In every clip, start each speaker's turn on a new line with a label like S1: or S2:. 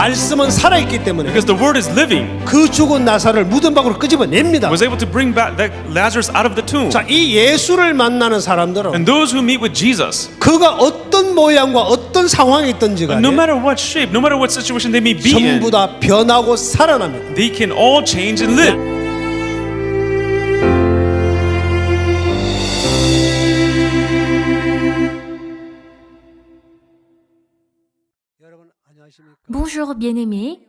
S1: 말씀은 살아있기 때문에
S2: Because the word is living,
S1: 그 죽은 나사를 무덤 밖으로 끄집어냅니다.
S2: was able to bring back that Lazarus out of the tomb.
S1: 자, 이 예수를 만나는 사람들은
S2: And those who meet with Jesus,
S1: 그가 어떤 모양과 어떤 상황에 있든지 간에
S2: no matter what shape, no matter what situation they may be in,
S1: 전부 다 변하고 살아납니다.
S2: they can all change and live.
S1: 여러분 안녕하십니까?
S3: Bonjour bien-aimés.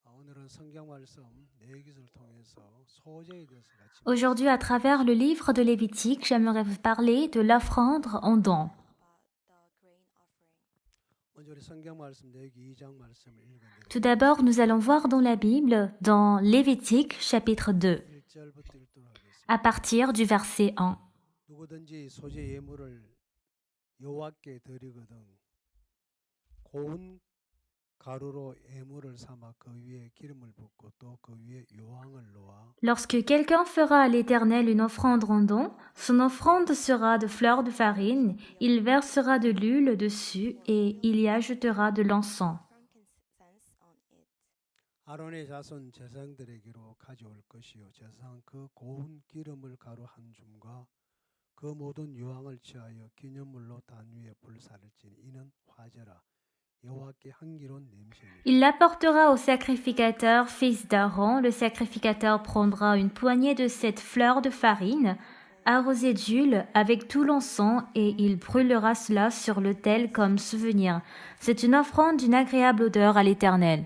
S1: 오늘은 성경 말씀 레위기를 통해서 소제에 대해서 같이
S3: Aujourd'hui, à travers le livre de Lévitique, j'aimerais vous parler de l'offrande en don.
S1: 먼저 우리 성경 말씀 레위기 2장 말씀을 읽어드릴게요.
S3: Tout d'abord, nous allons voir dans la Bible, dans Lévitique, chapitre 2,
S1: 1절부터 읽도록 하겠습니다.
S3: à partir du verset 1.
S1: 누구든지 소제 예물을 여호와께 드리거든 고운 가루로 예물을 삼아 그 위에 기름을 붓고 또 그 위에 요항을 놓아
S3: Lorsque quelqu'un fera à l'Éternel une offrande en don, son offrande sera de fleurs de farine, il versera de l'huile dessus et il y ajoutera de l'encens.
S1: 아론의 자손 제사장들에게로 가져올 것이요 제사장 그 고운 기름을 가루 한 줌과 그 모든 요항을 취하여 기념물로 단 위에 불사를 지니 이는 화제라 여호와께 향기로운 냄새니
S3: Il l'apportera au sacrificateur, fils d'Aaron. Le sacrificateur prendra une poignée de cette fleur de farine, arrosée d'huile, avec tout l'encens, et il brûlera cela sur l'autel comme souvenir. C'est une offrande d'une agréable odeur à l'Éternel.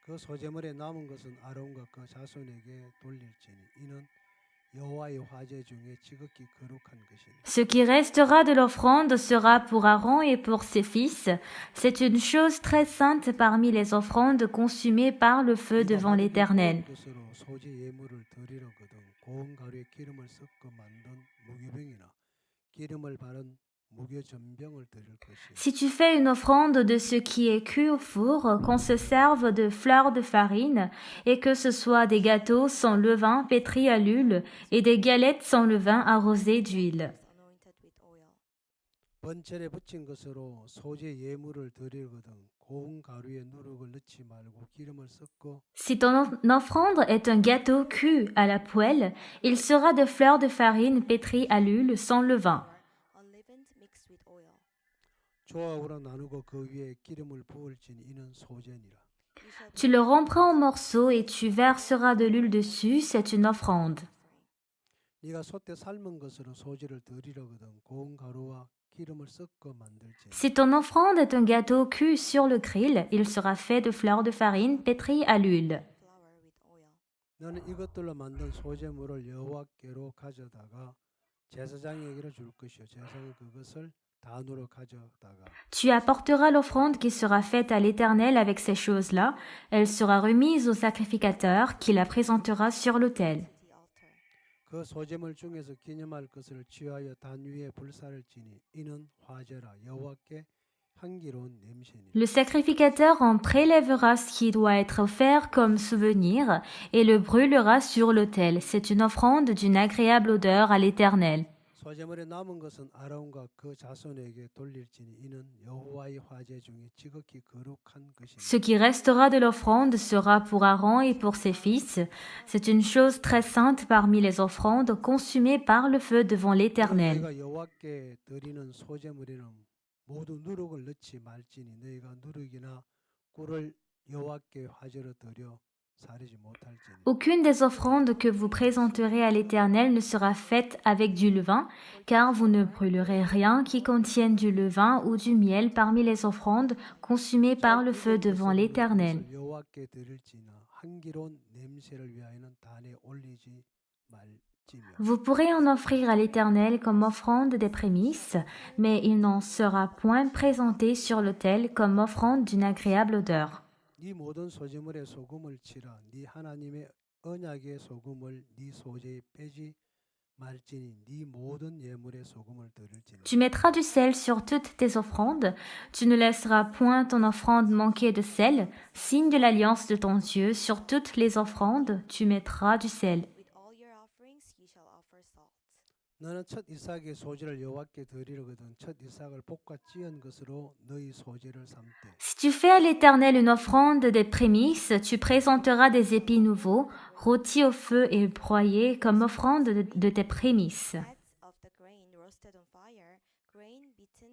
S1: 그 소제물에 남은 것은 아론과 그 자손에게 돌릴지니 이는 여호와의 화제 중에 지극히 거룩한 것이니
S3: Ce qui restera de l'offrande sera pour Aaron et pour ses fils. C'est une chose très sainte parmi les offrandes consumées par le feu devant l'Éternel.
S1: 뜻으로 소제 예물을 드리려거든 고운 가루에 기름을 섞어 만든 무교병이나 기름을 바른 무교전병을 드릴 것이요
S3: Si tu fais une offrande de ce qui est cuit au four, qu'on se serve de fleurs de farine, et que ce soit des gâteaux sans levain pétris à l'huile, et des galettes sans levain arrosées d'huile.
S1: 번철에 붙인 것으로 소제 예물을 드리거든 고운 가루에 누룩을 넣지 말고 기름을 섞어
S3: Si ton offrande est un gâteau cuit à la poêle, il sera de fleurs de farine pétries à l'huile sans levain.
S1: 조각으로 나누고 그 위에 기름을 부을지니 이는 소제니라.
S3: Tu le rompras en morceaux et tu verseras de l'huile dessus, c'est une offrande.
S1: 네가 솥에 삶은 것으로 소제를 드리려거든 고운 가루와 기름을 섞어 만들지.
S3: Si ton offrande est un gâteau cuit sur le grill, il sera fait de fleurs de farine pétries à l'huile.
S1: 너는 이것들로 만든 소제물을 여호와께로 가져다가 제사장에게로 줄 것이요 제사장은 그것을 단으로 가져다가
S3: Tu apporteras l'offrande qui sera faite à l'Éternel avec ces choses-là. Elle sera remise au sacrificateur qui la présentera sur l'autel.
S1: 그 소제물 중에서 기념할 것을 취하여 단 위에 불사를 지니 이는 화제라 여호와께 향기로운 냄새니.
S3: Le sacrificateur en prélèvera ce qui doit être offert comme souvenir et le brûlera sur l'autel. C'est une offrande d'une agréable odeur à l'Éternel.
S1: 소제물에 남은 것은 아론과 그 자손에게 돌릴지니 이는 여호와의 화제 중에 지극히 거룩한 것이니.
S3: Ce qui restera de l'offrande sera pour Aaron et pour ses fils. C'est une chose très sainte parmi les offrandes consumées par le feu devant l'Éternel.
S1: 너희가 여호와께 드리는 소제물에는 모두 누룩을 넣지 말지니 너희가 누룩이나 꿀을 여호와께 화제로 드려 사르지 못할지니.
S3: Aucune des offrandes que vous présenterez à l'Éternel ne sera faite avec du levain, car vous ne brûlerez rien qui contienne du levain ou du miel parmi les offrandes consumées par le feu devant l'Éternel.
S1: 여호와께 드릴지나 향기로운 냄새를 위하여는 단에 올리지 말지며.
S3: Vous pourrez en offrir à l'Éternel comme offrande des prémices, mais il n'en sera point présenté sur l'autel comme offrande d'une agréable odeur.
S1: 네 모든 소제물에 소금을 치라. 네 하나님의 언약의 소금을 네 소제에 빼지 말지니 네 모든 예물에 소금을 드릴지니.
S3: Tu mettras du sel sur toutes tes offrandes. Tu ne laisseras point ton offrande manquer de sel. Signe de l'alliance de ton Dieu, sur toutes les offrandes, tu mettras du sel.
S1: 너는 첫 이삭의 소재를 여호와께 드리려거든 첫 이삭을 볶아 찌은 것으로 너희 소재를 삼되
S3: Si tu fais à l'Éternel une offrande des prémices, tu présenteras des épis nouveaux, rôtis au feu et broyés comme offrande de tes prémices.
S4: heads of the grain roasted on fire, grain beaten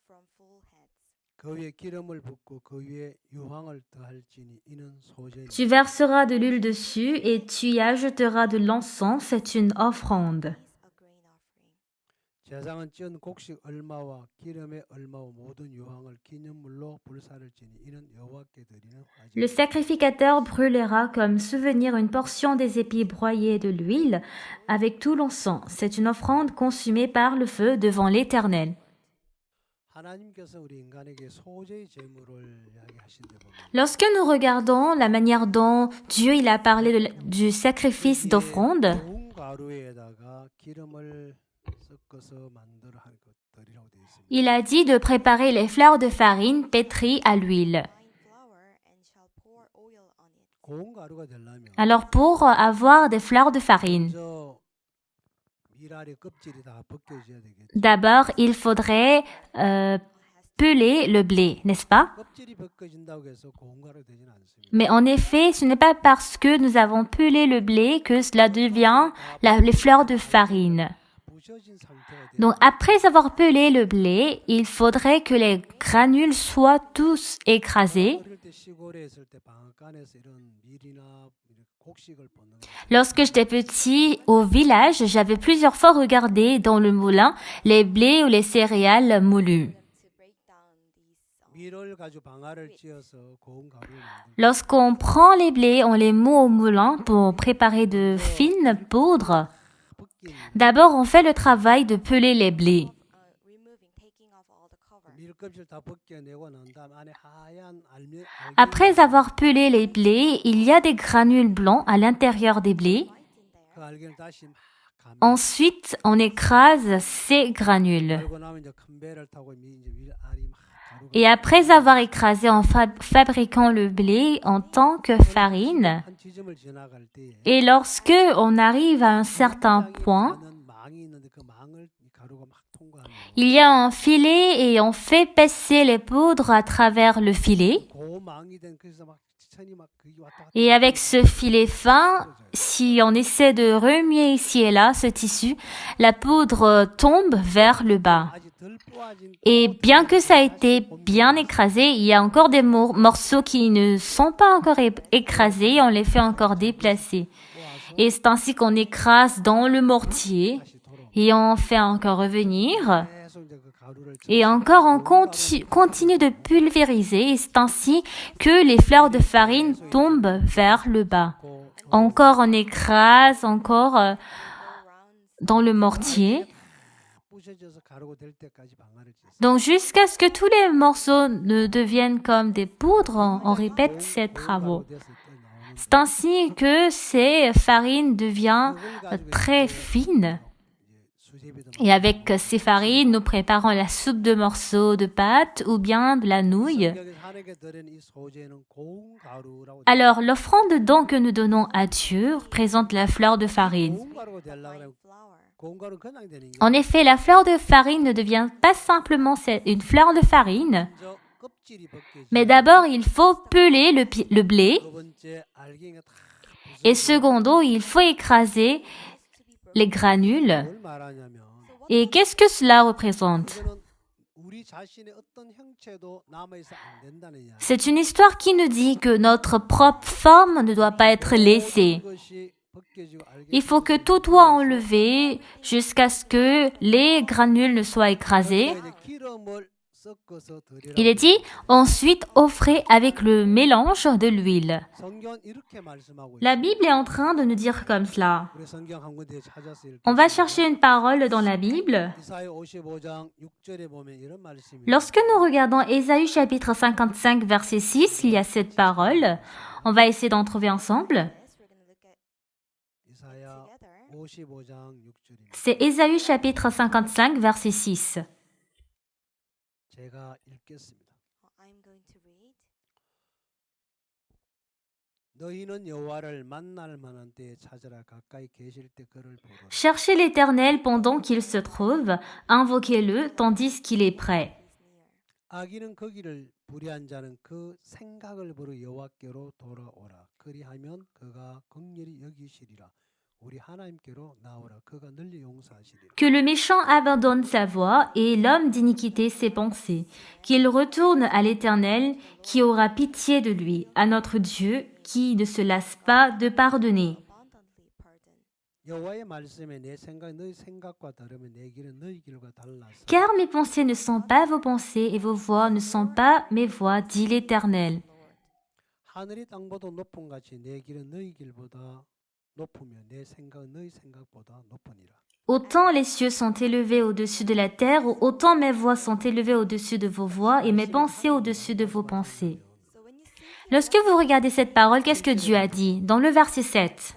S4: from full heads.
S1: 그 위에 기름을 붓고 그 위에 유황을 더할지니 이는 소재니
S3: Tu verseras de l'huile dessus et tu y ajouteras de l'encens, c'est une offrande.
S4: Is a grain offering.
S1: 제상은 찌은 곡식 얼마와 기름의 얼마와 모든 유황을 기념물로 불사를 지니 이는 여호와께 드리는
S3: Le
S1: 화제
S3: sacrificateur brûlera comme souvenir une portion des épis broyés de l'huile avec tout l'encens. C'est une offrande consumée par le feu devant l'Éternel.
S1: 하나님께서 우리 인간에게 소재의 제물을 이야기하신데 보면
S3: Lorsque nous regardons la manière dont Dieu il a parlé du sacrifice d'offrande,
S1: 고운 가루에다가 기름을 섞어서 만들어 한 것들이라고 되어 있습니다.
S3: il a dit de préparer les fleurs de farine pétries à l'huile.
S4: Fine flour and shall pour oil on it.
S1: 고운 가루가 되려면
S3: Alors pour avoir des fleurs de farine,
S1: 먼저 밀알의 껍질이 다 벗겨져야 되겠죠.
S3: d'abord il faudrait peler le blé, n'est-ce pas?
S1: 껍질이 벗겨진다고 해서 고운 가루 되지는 않습니다.
S3: Mais en effet, ce n'est pas parce que nous avons pelé le blé que cela devient les fleurs de farine.
S1: 부셔진 상태가 돼요.
S3: Donc après avoir pelé le blé, il faudrait que les granules soient tous écrasés.
S1: 어릴 때 시골에 있을 때 방앗간에서 이런 밀이나 이런 곡식을 볶는 거
S3: Lorsque j'étais petit, au village, j'avais plusieurs fois regardé dans le moulin les blés ou les céréales moulues.
S4: To break down these
S1: 밀을 가지고 방아를 찧어서 고운 가루를 만듭니다.
S3: Lorsqu'on prend les blés, on les moud au moulin pour préparer de fines poudres.
S1: 벗긴
S3: D'abord, on fait le travail de peler les blés.
S4: removing, taking off all the cover.
S1: 밀 껍질 다 벗겨내고 난 다음 안에 하얀 알갱이
S3: Après avoir pelé les blés, il y a des granules blancs à l'intérieur des blés.
S1: 그 알갱이를 다시 막 감고
S3: Ensuite, on écrase ces granules.
S1: 그러고 나면 이제 큰 배를 타고 이제 밀알이 막 가루가
S3: Et après avoir écrasé en fabriquant le blé en tant que farine,
S1: 한 지점을 지나갈 때에
S3: et lorsque on arrive à un certain point,
S1: 많은 망이 있는데 그 망을 이 가루가 막 통과하면
S3: il y a un filet et on fait passer les poudres à travers le filet.
S1: 그 망이 된 그래서 막 천이 막 그게 왔다 갔다
S3: Et avec ce filet fin, si on essaie de remuer ici et là ce tissu, la poudre tombe vers le bas.
S1: 아직 덜 뽑아진
S3: Et bien que ça a été bien écrasé, il y a encore des morceaux qui ne sont pas encore écrasés et on les fait encore déplacer. Et c'est ainsi qu'on écrase dans le mortier
S1: 다시 돌아
S3: et on fait encore revenir.
S1: 계속 이제 그 가루를
S3: Et encore on continue de pulvériser et c'est ainsi que les fleurs de farine tombent vers le bas.
S1: 고
S3: Encore on écrase, encore dans le mortier.
S1: 부셔져서 가루가 될 때까지 방아를 찧어요.
S3: Donc jusqu'à ce que tous les morceaux ne deviennent comme des poudres, on répète ces travaux.
S1: 됐을 때 나오는
S3: C'est ainsi que ces farines deviennent très fines.
S1: 이제 수제비도
S3: Et avec ces farines, nous préparons la soupe de morceaux de pâte ou bien de la nouille.
S1: 성경에서 하나님께 드리는 이 소재는 고운 가루라고
S3: Alors, l'offrande don que nous donnons à Dieu représente la fleur de farine.
S1: 고운 가루가 되려고 하면
S4: Flour.
S1: 고운 가루는 그냥 되는 게
S3: En effet, la fleur de farine ne devient pas simplement une fleur de farine,
S1: 먼저 껍질이 벗겨지고
S3: mais d'abord il faut peler le blé
S1: 두 번째 알갱이가 다 부서
S3: et secondo, il faut écraser les granules.
S1: 뭘 말하냐면
S3: Et qu'est-ce que cela représente?
S1: 이거는 우리 자신의 어떤 형체도 남아있어 안 된다는 이야기.
S3: C'est une histoire qui nous dit que notre propre forme ne doit pas être laissée.
S1: 것이 벗겨지고 알갱이
S3: Il faut que tout soit enlevé jusqu'à ce que les granules ne soient écrasées.
S1: 이제 기름을 섞어서 드리라.
S3: Il est dit, ensuite offrez avec le mélange de l'huile.
S1: 성경 이렇게 말씀하고
S3: La
S1: 있어요.
S3: Bible est en train de nous dire comme cela.
S1: 우리 성경 한 군데 찾아서 읽겠습니다.
S3: On va chercher une parole dans la Bible.
S1: 이사야 55장 6절에 보면 이런 말씀이
S3: Lorsque nous regardons Ésaïe chapitre 55 verset 6, il y a cette parole. On va essayer d'en trouver ensemble.
S4: Yes, we're going to look at
S1: 이사야
S4: together.
S1: 55장 6절입니다.
S3: C'est Ésaïe chapitre 55 verset 6.
S1: 제가 읽겠습니다.
S4: I'm going to read.
S1: 너희는 여호와를 만날 만한 때에 찾으라 가까이 계실 때 그를 부르라.
S3: Cherchez l'Éternel pendant qu'il se trouve, invoquez-le tandis qu'il est prêt.
S1: 악인은 거기를 불의한 자는 그 생각을 버려 여호와께로 돌아오라. 그리하면 그가 긍휼히 여기시리라. 우리 하나님께로 나오라. 그가 널리 용서하시리라.
S3: Que le méchant abandonne sa voie et l'homme d'iniquité ses pensées, qu'il retourne à l'Éternel qui aura pitié de lui, à notre Dieu qui ne se lasse pas de pardonner.
S4: abundantly pardon.
S1: 여호와의 말씀에 내 생각이 너희 생각과 다르면 내 길은 너희 길과 달라서
S3: Car mes pensées ne sont pas vos pensées et vos voies ne sont pas mes voies, dit l'Éternel.
S1: 하늘이 땅보다 높은 같이 내 길은 너희 길보다 높으며 내 생각은 너희 생각보다 높으니라.
S3: Autant les cieux sont élevés au-dessus de la terre, autant mes voies sont élevées au-dessus de vos voies et mes pensées au-dessus de vos pensées.
S4: So when you see
S3: Lorsque vous regardez cette parole, qu'est-ce que Dieu a dit? Dans le verset 7,
S4: 7,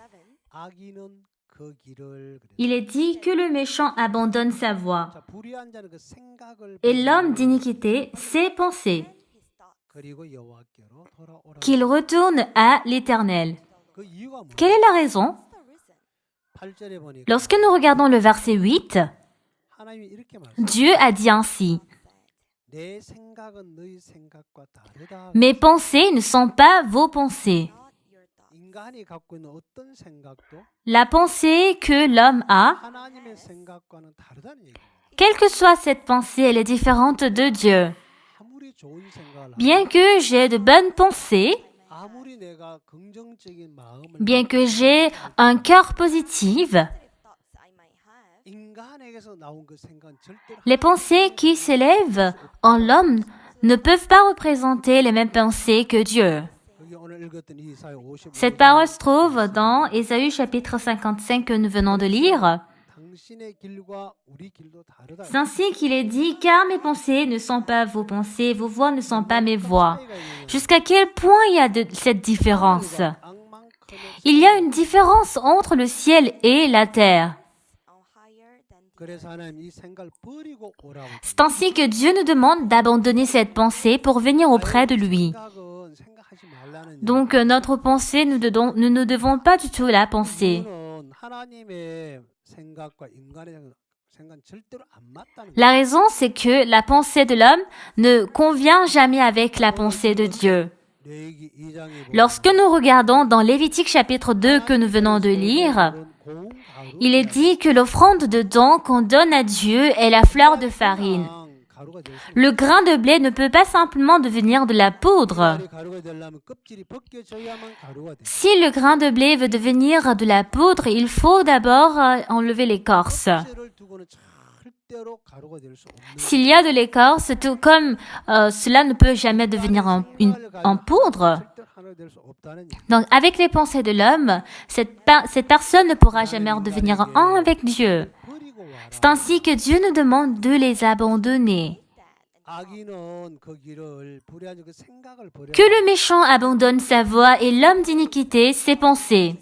S1: 악인은 그 길을 그랬다.
S3: il est dit que le méchant abandonne sa voie
S1: 자, 불의한 자는 그 생각을
S3: et l'homme
S1: 버리고
S3: d'iniquité ses pensées,
S4: his thoughts.
S1: 그리고 여호와께로 돌아오라.
S3: qu'il retourne à l'Éternel.
S1: 그 이유가 뭐야?
S3: Quelle est la raison?
S4: What's the reason?
S1: 8절에 보니까
S3: Lorsque nous regardons le verset 8,
S1: 하나님이 이렇게 말씀.
S3: Dieu a dit ainsi,
S1: 내 생각은 너희 생각과 다르다.
S3: mes pensées ne sont pas vos pensées.
S4: Not your thoughts.
S1: 인간이 갖고 있는 어떤 생각도
S3: La pensée que l'homme a,
S1: 하나님의 생각과는 다르다는 얘기예요.
S3: quelle que soit cette pensée, elle est différente de Dieu.
S1: 아무리 좋은 생각을
S3: Bien que j'ai de bonnes pensées,
S1: 아무리 내가 긍정적인 마음을
S3: bien que j'ai un cœur positif,
S4: Thoughts I might have.
S1: 인간에게서 나온 그 생각은 절대로
S3: les pensées qui s'élèvent en l'homme ne peuvent pas représenter les mêmes pensées que Dieu.
S1: 여기 오늘 읽었던 이사야 55장
S3: Cette parole se trouve dans Ésaïe chapitre 55 que nous venons de lire.
S1: 당신의 길과 우리 길도 다르다.
S3: C'est ainsi qu'il est dit, car mes pensées ne sont pas vos pensées, vos voix ne sont pas mes voix. Jusqu'à quel point il y a cette différence? Il y a une différence entre le ciel et la terre.
S4: Higher than the
S1: 그래서 하나님 이 생각을 버리고 오라고.
S3: C'est ainsi que Dieu nous demande d'abandonner cette pensée pour venir auprès de lui.
S1: 생각은 생각하지 말라는
S3: Donc notre pensée, nous ne devons pas du tout la penser.
S1: 이유는 하나님의 생각과 인간의 생각은 절대로 안 맞다는 거예요.
S3: La raison, c'est que la pensée de l'homme ne convient jamais avec la pensée de Dieu.
S1: 레위기 2장에
S3: Lorsque nous regardons dans Lévitique chapitre 2 que nous venons de lire, il est dit que l'offrande de don qu'on donne à Dieu est la fleur de farine.
S1: 가루가 될 수.
S3: Le grain de blé ne peut pas simplement devenir de la poudre.
S1: 가루가 되려면 껍질이 벗겨져야만 가루가 돼.
S3: Si le grain de blé veut devenir de la poudre, il faut d'abord enlever l'écorce.
S1: 껍질을 두고는 절대로 가루가 될 수 없는.
S3: S'il y a de l'écorce, tout comme cela ne peut jamais devenir en poudre.
S1: 절대로 하나 될 수 없다는 얘기.
S3: Donc, avec les pensées de l'homme, cette personne ne pourra jamais devenir un avec Dieu.
S1: 버리고 와라.
S3: C'est ainsi que Dieu nous demande de les abandonner.
S1: 악인은 그 길을 불의한 그 생각을 버려.
S3: Que le méchant abandonne sa voie et l'homme d'iniquité ses pensées.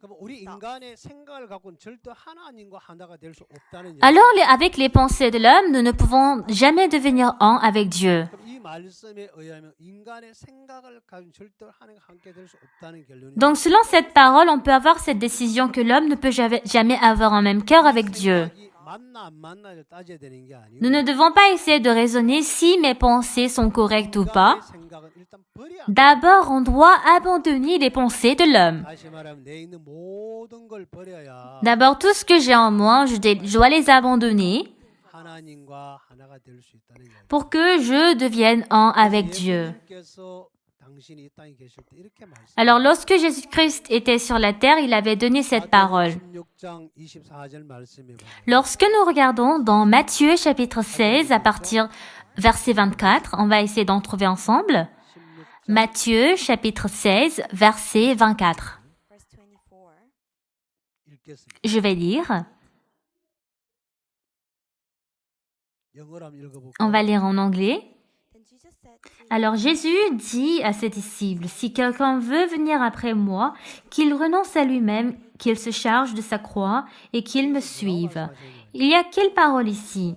S1: 그럼 우리 인간의 생각을 갖고는 절대 하나님과 하나가 될 수 없다는 얘기.
S3: Alors, avec les pensées de l'homme, nous ne pouvons jamais devenir un avec Dieu.
S1: 그럼 이 말씀에 의하면 인간의 생각을 가지고 절대로 하나님과 함께 될 수 없다는 결론이.
S3: Donc, selon cette parole, on peut avoir cette décision que l'homme ne peut jamais avoir un même cœur avec Dieu.
S1: 생각이 맞나 안 맞나를 따져야 되는 게 아니고.
S3: Nous ne devons pas essayer de raisonner si mes pensées sont correctes ou pas.
S1: 인간의 생각은 일단 버려.
S3: D'abord, on doit abandonner les pensées de l'homme.
S1: 다시 말하면 내 있는 모든 걸 버려야
S3: D'abord, tout ce que j'ai en moi, je dois les abandonner
S1: 하나님과 하나가 될 수 있다는 얘기.
S3: pour que je devienne un avec Dieu.
S1: 예수님께서 당신이 이 땅에 계실 때 이렇게 말씀.
S3: Alors, lorsque Jésus-Christ était sur la terre, il avait donné cette parole.
S1: 16장 24절 말씀에 보면
S3: Lorsque nous regardons dans Matthieu chapitre 16 à partir verset 24, on va essayer d'en trouver ensemble. Matthieu chapitre 16 verset 24.
S4: Verse 24.
S1: 읽겠습니다.
S3: Je vais lire.
S1: 영어로 한번 읽어볼까요?
S3: On va lire en anglais.
S4: Then Jesus said to
S3: Alors Jésus dit à ses disciples, si quelqu'un veut venir après moi, qu'il renonce à lui-même, qu'il se charge de sa croix et qu'il me suive. Il y a quelle parole ici?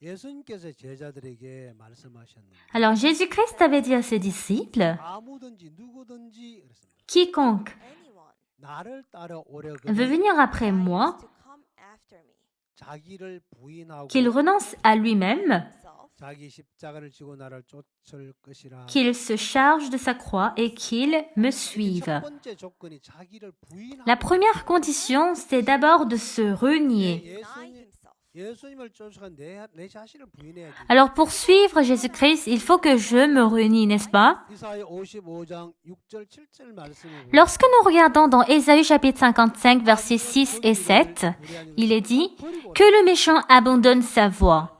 S1: 예수님께서 제자들에게 말씀하셨는데
S3: Alors Jésus-Christ avait dit à ses disciples,
S1: 아무든지 누구든지 그랬습니다.
S3: quiconque
S4: anyone
S1: 나를 따라
S3: veut
S1: 오려거든
S3: venir après moi,
S4: to come after me
S1: 자기를 부인하고
S3: qu'il renonce à lui-même,
S4: himself
S1: 자기 십자가를 지고 나를 쫓을 것이라.
S3: qu'il se charge de sa croix et qu'il me
S1: 첫
S3: suive.
S1: 번째 조건이 자기를 부인하고
S3: La première condition, c'est d'abord de se renier.
S4: deny
S1: 예수님,
S4: himself
S1: 예수님을 쫓아간 내 자신을 부인해야지.
S3: Alors pour suivre Jésus-Christ, il faut que je me renie, n'est-ce pas?
S1: 이사야 55장 6절 7절 말씀을
S3: Lorsque nous regardons dans Ésaïe chapitre 55, versets 6 et 7, il est dit que le méchant abandonne sa voie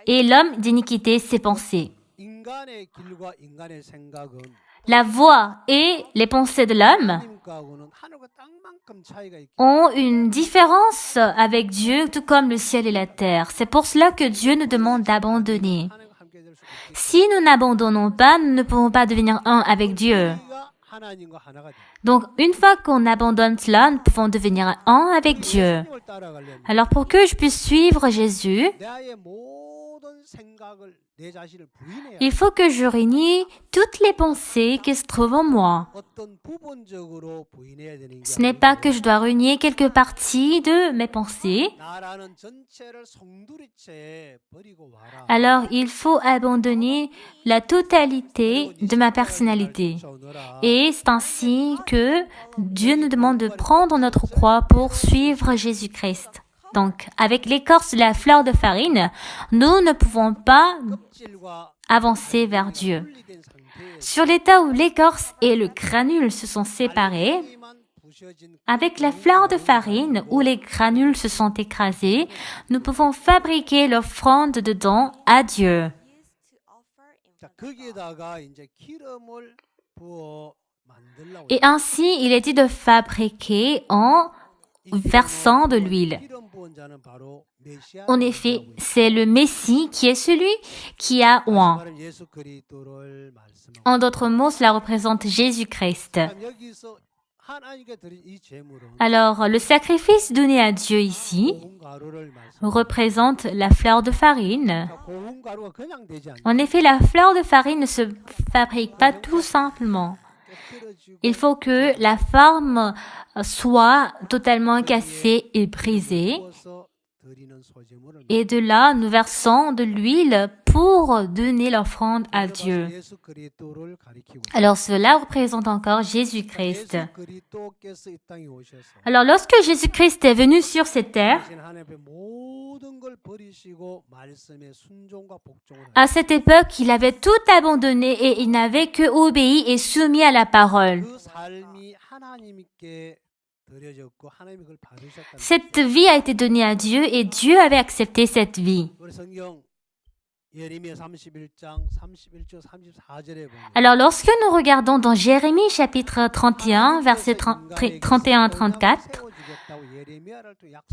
S3: et l'homme d'iniquité ses pensées.
S1: 인간의 길과 인간의 생각은
S3: La voie et les pensées de l'homme
S1: 하나님과는 하늘과 땅만큼 차이가 있기
S3: ont une différence avec Dieu, tout comme le ciel et la terre. C'est pour cela que Dieu nous demande d'abandonner.
S1: 하나님과 함께 될 수 없기
S3: Si nous n'abandonnons pas, nous ne pouvons pas devenir un avec Dieu.
S1: 우리가 하나님과 하나가 돼.
S3: Donc, une fois qu'on abandonne cela, nous pouvons devenir un avec Dieu.
S1: 예수님을 따라가려면
S3: Alors, pour que je puisse suivre Jésus,
S1: 나의 모든 생각을 내 자신을 부인해야
S3: il faut que je renie toutes les pensées qui se trouvent en moi.
S1: 어떤 부분적으로 부인해야 되는 게
S3: Ce n'est pas que je dois renier quelques parties de mes pensées.
S1: 나라는 전체를 송두리째 버리고 와라.
S3: Alors, il faut abandonner la totalité de ma personnalité. Et c'est ainsi que Dieu nous demande de prendre notre croix pour suivre Jésus-Christ. Donc, avec l'écorce de la fleur de farine, nous ne pouvons pas
S1: 껍질과
S3: avancer vers Dieu.
S1: 분리된 상태에서
S3: Sur l'état où l'écorce et le granule se sont séparés,
S1: 알갱이만 부셔진
S3: avec la fleur de farine où les granules se sont écrasés, nous pouvons fabriquer l'offrande dedans à Dieu.
S4: used to offer in
S1: 자,
S4: front of God.
S1: 거기에다가 이제 기름을 부어 만들라고.
S3: Et ainsi, il est dit de fabriquer en versant de l'huile.
S1: 기름 부은 자는 바로 메시아.
S3: En effet, c'est le Messie qui est celui qui a oint.
S1: 말은 예수 그리스도를 말씀하고.
S3: En d'autres mots, cela représente Jésus-Christ.
S1: 참 여기서 하나님께 드린 이 제물은
S3: Alors, le sacrifice donné à Dieu ici
S1: 고운 가루를 말씀.
S3: représente la fleur de farine.
S1: 자, 고운 가루가 그냥 되지 않죠.
S3: En effet, la fleur de farine ne se fabrique pas tout simplement.
S1: 깨트려지고
S3: Il faut que la forme soit totalement cassée et brisée.
S1: 부어서 드리는 소제물을
S3: Et de là, nous versons de l'huile pour donner l'offrande à Dieu.
S1: 예수 그리스도를 가리키고
S3: Alors cela représente encore Jésus-Christ.
S1: 예수 그리스도께서 이 땅에 오셔서
S3: Alors lorsque Jésus-Christ est venu sur cette terre,
S1: 당신 하나님 앞에 모든 걸 버리시고 말씀에 순종과 복종을
S3: à cette époque, il avait tout abandonné et il n'avait que obéi et soumis à la parole.
S1: 그 삶이 하나님께 드려졌고 하나님이 그걸 받으셨다는
S3: Cette vie a été donnée à Dieu et Dieu avait accepté cette vie.
S1: 우리 성경 예레미야 31장 31절 34절에 보면
S3: Alors lorsque nous regardons dans Jérémie chapitre 31, versets 31 à 34,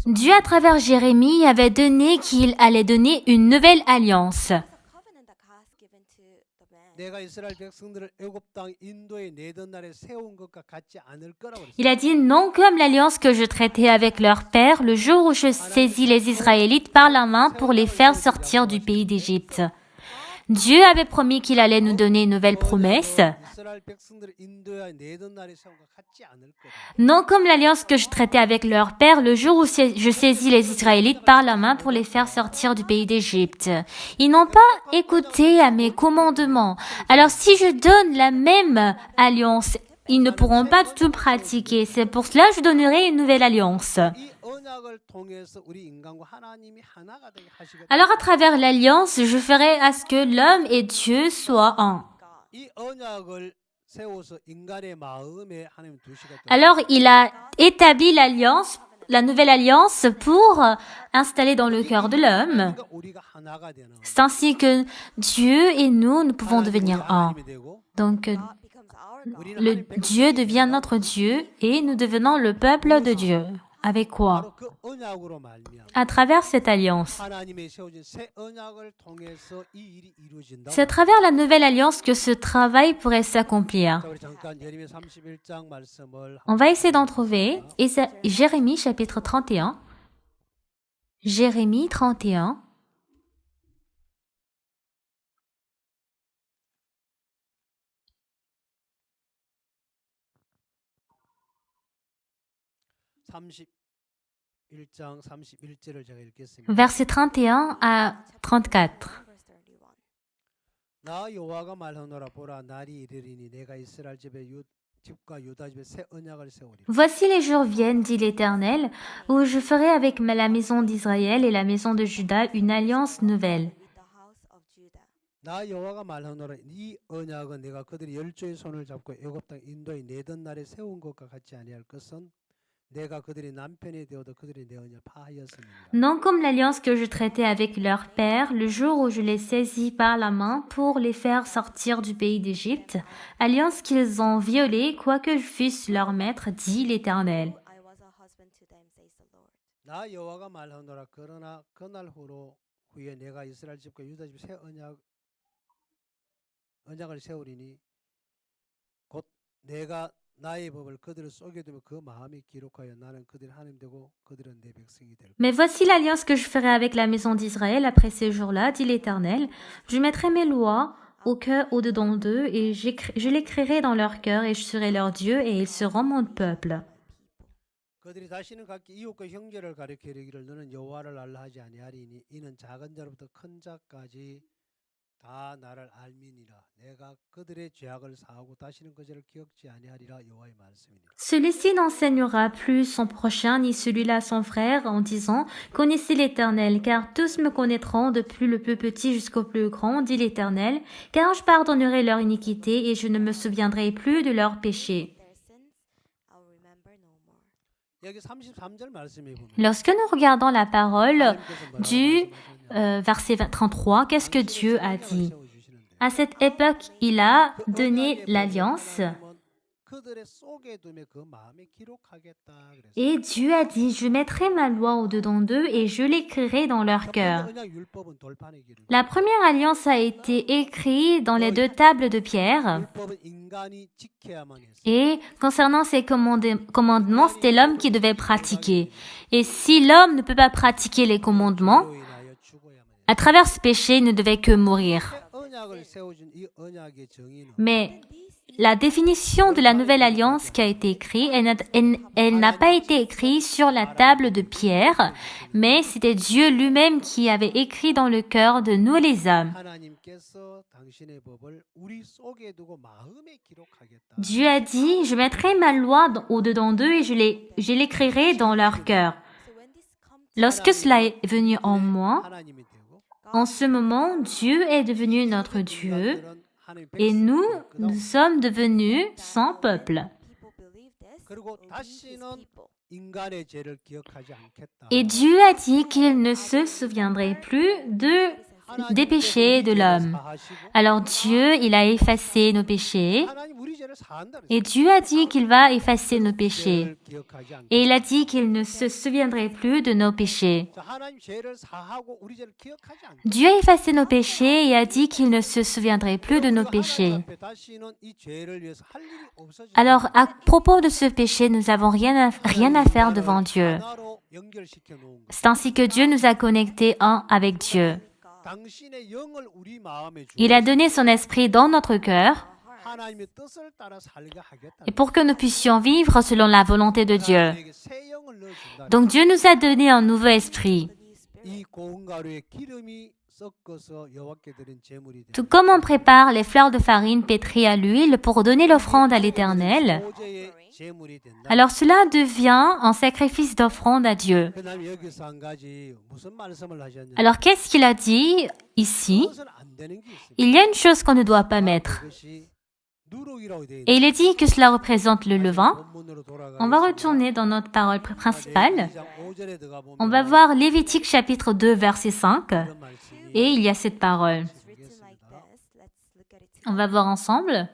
S3: Dieu à travers Jérémie avait donné qu'il allait donner une nouvelle alliance.
S4: Covenant that God has given to the man.
S1: 내가 이스라엘 백성들을 애굽 땅 인도에 내던 날에 세운 것과 같지 않을 거라고 그랬어요.
S3: Il a dit non comme l'alliance que je traitais avec leur père le jour où je saisis les Israélites par la main pour les faire sortir du pays d'Égypte. Dieu avait promis qu'il allait nous donner une nouvelle promesse.
S1: 이스라엘 백성들을 인도에 내던 날에 세운 것 같지 않을 거다.
S3: Non comme l'alliance que je traitais avec leur père le jour où je saisis les Israélites par la main pour les faire sortir du pays d'Égypte. Ils n'ont pas écouté à mes commandements. Alors si je donne la même alliance, ils ne pourront pas du tout pratiquer. C'est pour cela que je donnerai une nouvelle alliance.
S1: 이 언약을 통해서 우리 인간과 하나님이 하나가 되게 하시겠다.
S3: Alors à travers l'alliance, je ferai à ce que l'homme et Dieu soient un.
S1: 이 언약을 세워서 인간의 마음에 하나님 두시겠다.
S3: Alors il a établi l'alliance, la nouvelle alliance pour installer dans le cœur de l'homme.
S1: 그러니까 우리가 하나가 되는.
S3: C'est ainsi que Dieu et nous pouvons devenir un.
S1: 하나님이 되고
S3: Donc
S4: God becomes our God.
S1: 우리는
S3: le
S1: 하나님
S3: Dieu devient notre Dieu et nous devenons le peuple de Dieu. Avec quoi?
S1: 바로 그 언약으로 말미암아
S3: À travers cette alliance.
S1: 하나님의 세워진 새 언약을 통해서 이 일이 이루어진다.
S3: C'est à travers la nouvelle alliance que ce travail pourrait s'accomplir.
S1: 자, 우리 잠깐 예레미야 31장 말씀을
S3: On va essayer d'en trouver. Jérémie chapitre 31. Jérémie 31.
S1: 31장 31절을 제가 읽겠습니다.
S3: Versets 31 à 34.
S4: Verse 31.
S1: 나 여호와가 말하노라 보라 날이 이르리니 내가 이스라엘 집과 유다 집에 새 언약을 세우리라.
S3: Voici les jours viennent, dit l'Éternel, où je ferai avec la maison d'Israël et la maison de Juda une alliance nouvelle.
S4: With the house of Judah.
S1: 나 여호와가 말하노라 이 언약은 내가 그들이 열조의 손을 잡고 애굽 땅 인도에 내던 날에 세운 것과 같지 아니할 것은 내가 그들이 남편이 되어도 그들이 내 언약을 파하였음이니라.
S3: Non comme l'alliance que je traitais avec leur père le jour où je les saisis par la main pour les faire sortir du pays d'Égypte, alliance qu'ils ont violée, quoique je fusse leur maître, dit l'Éternel.
S4: I was a husband to them, says the Lord.
S1: 나 여호와가 말하노라 그러나 그날 후에 내가 이스라엘 집과 유다 집에 새 언약을 세우리니 곧 내가 나의 법을 그들을 속에 두며 그 마음에 기록하여 나는 그들의 하나님 되고 그들은 내 백성이 될
S3: Mais voici l'alliance que je ferai avec la maison d'Israël après ces jours-là, dit l'Éternel. Je mettrai mes lois au-dedans d'eux et je l'écrirai dans leur cœur et je serai leur Dieu et ils seront mon peuple.
S1: 그들이 다시는 각기 이웃과 형제를 가리켜 이르기를 너는 여호와를 알라 하지 아니하리니 이는 작은 자로부터 큰 자까지 다 나를 알미니라 내가 그들의 죄악을 사하고 다시는 그 죄를 기억지 아니하리라 여호와의 말씀이니라.
S3: Celui-ci n'enseignera plus son prochain ni celui-là son frère en disant « Connaissez l'Éternel, car tous me connaîtront depuis le plus petit jusqu'au plus grand, dit l'Éternel, car je pardonnerai leur iniquité et je ne me souviendrai plus de leurs péchés.
S4: Their sins I'll remember no more.
S1: 여기 33절 말씀에 보면
S3: Lorsque nous regardons la parole
S1: 하나님께서 뭐라고
S3: du
S1: 말씀하셨냐?
S3: verset 33, qu'est-ce que Dieu a dit? À cette époque, il a donné l'alliance
S1: 그들의 속에 두며 그 마음에 기록하겠다 그랬어요.
S3: et Dieu a dit « Je mettrai ma loi au-dedans d'eux et je l'écrirai dans leur cœur. »
S1: 언약 율법은 돌판에 기록.
S3: La première alliance a été écrite dans les deux tables de pierre.
S1: 율법은 인간이 지켜야만 했어요.
S3: Et concernant ces commandements, c'était l'homme qui devait pratiquer. Et si l'homme ne peut pas pratiquer les commandements,
S1: 그로 인하여 죽어야만 했어요.
S3: à travers ce péché, il ne devait que mourir.
S1: 언약을 세워준 이 언약의 정의는
S3: Mais la définition de la nouvelle alliance qui a été écrite, elle n'a pas été écrite sur la table de pierre, mais c'était Dieu lui-même qui avait écrit dans le cœur de nous les hommes.
S1: 하나님께서 당신의 법을 우리 속에 두고 마음에 기록하겠다.
S3: Dieu a dit, je mettrai ma loi au-dedans d'eux et je l'écrirai dans leur cœur.
S4: So when this comes
S3: Lorsque cela est venu en moi,
S1: 하나님이 되고
S3: en ce moment, Dieu est devenu notre Dieu et nous sommes devenus son peuple.
S4: people believe this,
S1: 그리고
S4: will be his
S1: 다시는
S4: people.
S1: 인간의 죄를 기억하지 않겠다.
S3: Et Dieu a dit qu'il ne se souviendrait plus des péchés de l'homme. Alors Dieu, il a effacé nos péchés
S1: 하나님 우리 죄를 사한다.
S3: et Dieu a dit qu'il va effacer nos péchés.
S1: 죄를 기억하지 않겠다.
S3: Et il a dit qu'il ne se souviendrait plus de nos péchés.
S1: 자, 하나님 죄를 사하고 우리 죄를 기억하지 않겠다.
S3: Dieu a effacé nos péchés et a dit qu'il ne se souviendrait plus de nos péchés.
S1: 앞에 다시는 이 죄를 위해서 할 일이 없어지고
S3: Alors, à propos de ce péché, nous n'avons rien à faire devant Dieu.
S1: 하나로 연결시켜 놓은 거.
S3: C'est ainsi que Dieu nous a connectés un avec Dieu.
S1: 당신의 영을 우리 마음에 주고
S3: Il a donné son esprit dans notre cœur
S1: 하나님의 뜻을 따라 살게 하겠다.
S3: et pour que nous puissions vivre selon la volonté de Dieu.
S1: 우리에게 새 영을 넣어준다.
S3: Donc Dieu nous a donné un nouveau esprit.
S1: 이 고운 가루에 기름이 섞어서 여호와께 드린 제물이 되
S3: Tout comme on prépare les fleurs de farine pétries à l'huile pour donner l'offrande à l'Éternel,
S1: 소제의 제물이 된다.
S3: alors cela devient un sacrifice d'offrande à Dieu.
S1: 그다음에 여기서 한 가지 무슨 말씀을 하셨냐?
S3: Alors qu'est-ce qu'il a dit ici?
S1: 그것은 안 되는 게 있습니다.
S3: Il y a une chose qu'on ne doit pas mettre.
S1: 그것이 누룩이라고 되어
S3: Et il est dit que cela représente le levain.
S1: 본문으로 돌아가.
S3: On va retourner dans notre parole principale. On va voir Lévitique chapitre 2 verset 5. Et il y a cette parole.
S4: It's written like this. Let's look at it
S3: On va voir ensemble.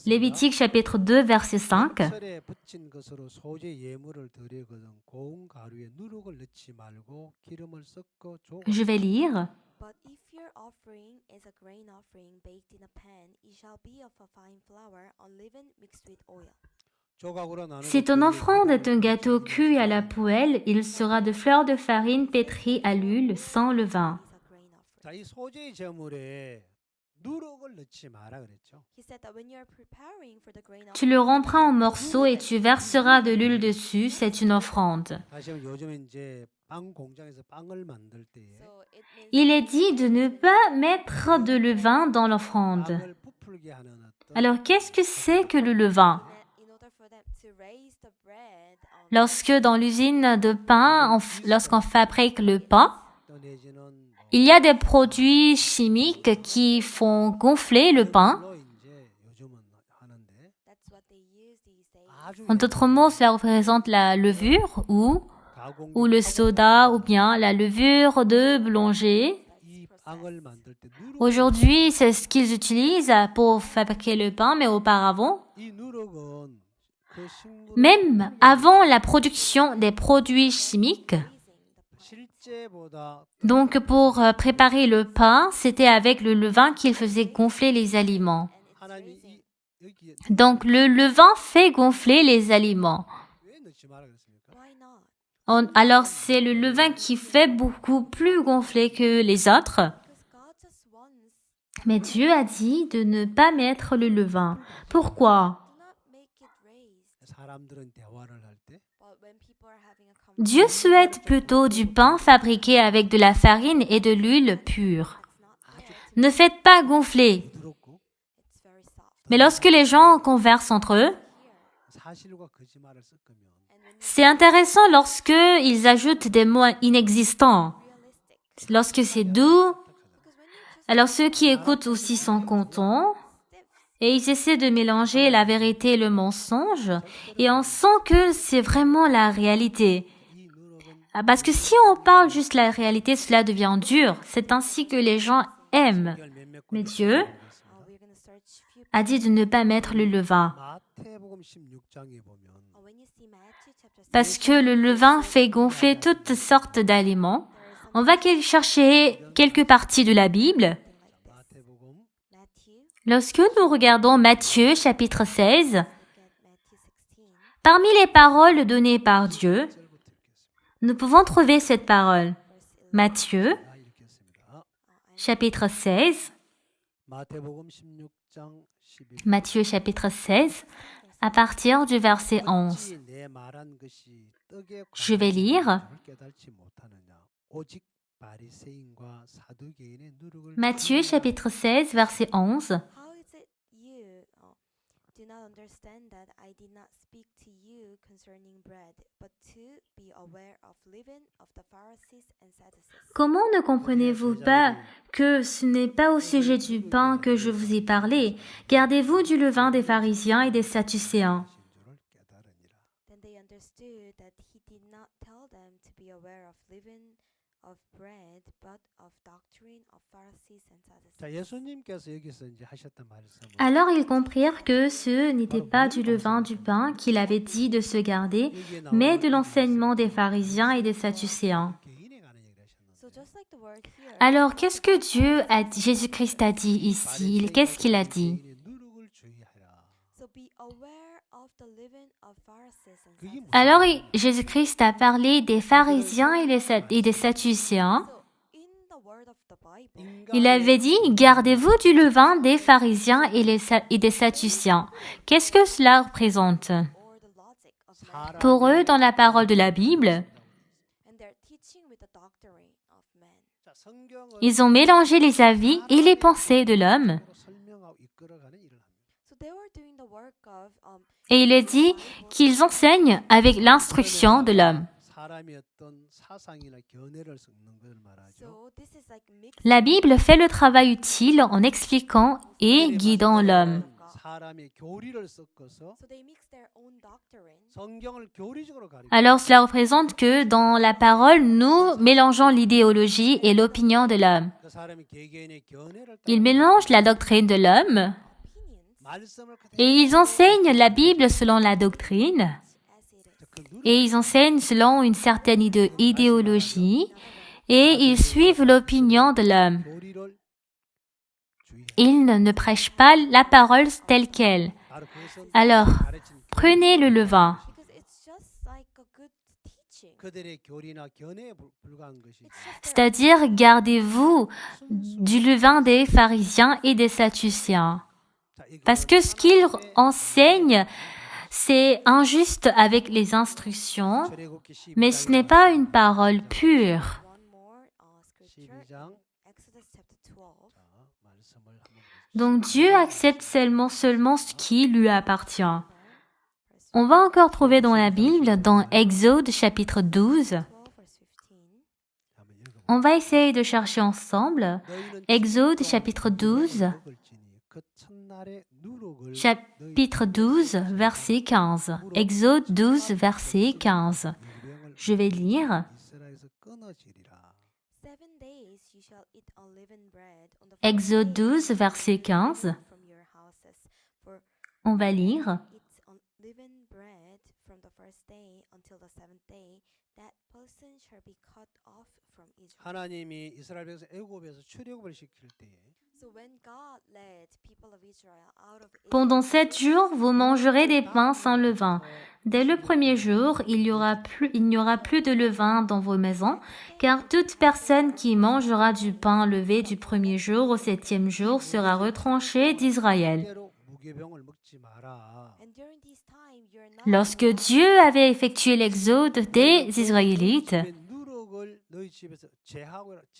S3: Lévitique chapitre 2 verset 5.
S1: 철에 붙인 것으로 소재 예물을 드리거든 고운 가루에 누룩을 넣지 말고 기름을 섞어 줘.
S3: Je vais lire.
S4: But if your offering is a grain offering baked in a pan, it shall be of a fine flour, unleavened, mixed with oil.
S1: 조각으로 나누고
S3: Si ton offrande est un gâteau cuit à la poêle, il sera de fleurs de farine pétries à l'huile sans levain.
S4: It's a grain offering.
S1: 자, 이 소재 제물에 누룩을 넣지 마라 그랬죠.
S4: He said that when you're preparing for the grain
S3: Tu
S4: offering,
S3: le rendras en morceaux et tu verseras de l'huile dessus, c'est une offrande.
S1: 다시 한번 요즘에 이제 빵 공장에서 빵을 만들 때에
S4: so it means
S3: Il est dit de ne pas mettre de levain dans l'offrande.
S1: 빵을 부풀게 하는 어떤
S3: Alors, qu'est-ce que c'est que le levain?
S4: that in order for them to raise the bread,
S3: Lorsque dans l'usine de pain, lorsqu'on fabrique le pain,
S1: 또 내지는 뭐
S3: il y a des produits chimiques qui font gonfler le pain.
S1: 물로 이제 요즘은 하는데
S4: that's what they use these days.
S1: 아주
S3: En d'autres mots, cela représente la levure
S1: 가공
S3: ou le soda ou bien la levure de boulanger.
S1: 이 빵을 만들 때 누룩
S3: Aujourd'hui, c'est ce qu'ils utilisent pour fabriquer le pain, mais auparavant,
S1: 이 누룩은 그 식물
S3: même avant la production des produits chimiques,
S1: 실제보다
S3: donc pour préparer le pain, c'était avec le levain qu'ils faisaient gonfler les aliments.
S1: 하나님이 이 여기에
S3: Donc le levain fait gonfler les aliments.
S1: 왜 넣지 마라 그랬습니까?
S4: Why not?
S3: Alors c'est le levain qui fait beaucoup plus gonfler que les autres.
S4: Because God just wants
S3: Mais Dieu a dit de ne pas mettre le levain. Pourquoi?
S4: do not make it raised.
S1: 사람들은 대화를 할 때
S4: But when people are having a
S3: Dieu
S4: conversation,
S3: souhaite plutôt du pain fabriqué avec de la farine et de l'huile pure.
S4: it's not good.
S3: Ne faites pas gonfler.
S1: 부드럽고
S4: It's very soft.
S3: Mais lorsque les gens conversent entre eux,
S1: 사실과 거짓말을 섞으면
S4: And when
S3: c'est intéressant lorsque ils ajoutent des mots inexistants.
S4: realistic,
S3: Lorsque c'est doux,
S4: because when you just
S3: alors ceux qui écoutent aussi sont contents et ils essaient de mélanger la vérité et le mensonge et on sent que c'est vraiment la réalité.
S1: 이 누룩은
S3: Ah, parce que si on parle juste la réalité, cela devient dur. C'est ainsi que les gens aiment.
S1: 열 몇몇
S3: Mais Dieu
S4: we're going to search few
S3: a dit de ne pas mettre le levain.
S1: 마태복음 16장에 보면
S4: when you see Matthew chapter 6,
S3: Parce que le levain fait gonfler toutes sortes d'aliments. On va chercher quelques parties de la Bible.
S1: 마태복음
S4: Matthew,
S3: Lorsque nous regardons Matthieu chapitre 16,
S4: look at Matthew 16,
S3: parmi les paroles données par Dieu, nous pouvons trouver cette parole. Matthieu
S1: 다 읽겠습니다.
S3: chapitre 16,
S1: 마태복음 16장 11절
S3: Matthieu chapitre 16, à partir du verset 11.
S1: 어찌 내 말한 것이 떡에
S3: Je vais lire.
S1: 관한 줄을 깨달지 못하느냐 오직 바리새인과 사두개인의 누룩을
S3: Matthieu chapitre 16, verset 11.
S4: how is it you do not understand that I did not speak to you concerning bread, but to be aware of leaven of the Pharisees and Sadducees?
S3: Comment ne comprenez-vous pas que ce n'est pas au sujet du pain que je vous ai parlé? Gardez-vous du levain des pharisiens et des sadducéens.
S1: 신 줄을 깨달으니라.
S4: Then they understood that he did not tell them to be aware of leaven of bread, but of doctrine of Pharisees and Sadducees.
S1: 자, 예수님께서 여기서 이제 하셨던 말씀은
S3: Alors ils comprirent que ce n'était pas du levain du pain qu'il avait dit de se garder,
S1: 여기에
S3: mais
S1: 나오는
S3: de l'enseignement des pharisiens et des sadducéens.
S1: 개인에 관한 얘기를 하셨는데
S4: So just like the word here,
S3: Alors qu'est-ce que Dieu a dit, Jésus-Christ a dit ici? Qu'est-ce qu'il a dit?
S1: 개인의 누룩을 주의하라.
S4: so be aware of the leaven of Pharisees and
S1: 그게
S4: Sadducees.
S3: Alors Jésus-Christ a parlé des pharisiens et des sadducéens.
S4: So in the word of the Bible,
S3: Il avait dit, gardez-vous du levain des pharisiens et des sadducéens. Qu'est-ce que cela représente?
S4: or the logic of man,
S3: Pour eux, dans la parole de la Bible,
S4: and their teaching with the doctrine of man.
S1: 자, 성경은
S3: ils ont mélangé les avis et les pensées de l'homme.
S1: 설명하고 이끌어가는 일을 합니다.
S4: So they were doing the work of
S3: Et il est dit qu'ils enseignent avec l'instruction de l'homme.
S1: 사람이 어떤 사상이나 견해를 섞는 걸 말하죠.
S4: so this is like mixed
S3: La Bible fait le travail utile en expliquant et guidant l'homme.
S1: 사람의 교리를 섞어서
S4: so they mix their own doctrine
S1: 성경을 교리적으로 가리켜.
S3: Alors cela représente que dans la parole, nous mélangeons l'idéologie et l'opinion de l'homme.
S1: 그 사람이 개개인의 견해를
S3: Ils mélangent la doctrine de l'homme
S4: opinions
S1: 말씀을 그대로
S3: et ils enseignent la Bible selon la doctrine
S4: as it is.
S1: 그 누룩
S3: et ils enseignent selon une certaine idéologie et ils suivent l'opinion de l'homme.
S1: 교리를 주의하라.
S3: Ils ne prêchent pas la parole telle qu'elle.
S1: 바로 그것은
S3: Alors,
S1: 가르친
S3: prenez le levain.
S4: Because it's just like a good teaching.
S1: 그들의 교리나 견해에 불과한 것이
S4: It's just their
S3: C'est-à-dire, gardez-vous du levain des pharisiens et des sadducéens.
S1: 자, 이게
S3: Parce que ce qu'ils enseignent, c'est injuste avec les instructions,
S1: 출애굽기
S3: mais ce n'est pas une parole pure.
S4: one more scripture
S1: 12장
S4: in Exodus chapter 12.
S1: 말씀을 한번 보겠습니다.
S3: Donc Dieu accepte seulement ce qui lui appartient. On va encore trouver dans la Bible, dans Exode chapitre 12.
S4: 12 verse 15.
S1: 한번 읽어볼게요.
S3: On va essayer de chercher ensemble.
S1: 너희는
S3: Exode
S1: 진짜
S3: chapitre 12,
S1: 먹을지니 그 첫날의 누룩을
S3: chapitre 12, verset 15. Exode 12, verset 15.
S1: 유령을
S3: Je vais lire.
S1: 이스라엘에서 끊어지리라.
S4: 7 days you shall eat unleavened bread. On the first
S3: Exode
S4: day
S3: 12, verset 15.
S4: from your houses. For
S3: On va lire.
S4: eats unleavened bread from the first day until the seventh day, that person shall be cut off from Israel.
S1: 하나님이 이스라엘 백성 애굽에서 출애굽을 시킬 때에
S4: So when God led people of Israel out of
S3: Pendant
S4: Egypt,
S3: 7 jours, vous mangerez des pains sans levain. Dès le premier jour, il n'y aura plus de levain dans vos maisons, car toute personne qui mangera du pain levé du premier jour au 7e jour sera retranchée d'Israël.
S1: 때로 무교병을 먹지 마라.
S4: and during this time you are not
S3: Lorsque Dieu avait effectué l'exode des Israélites,
S1: 집에 누룩을 너희 집에서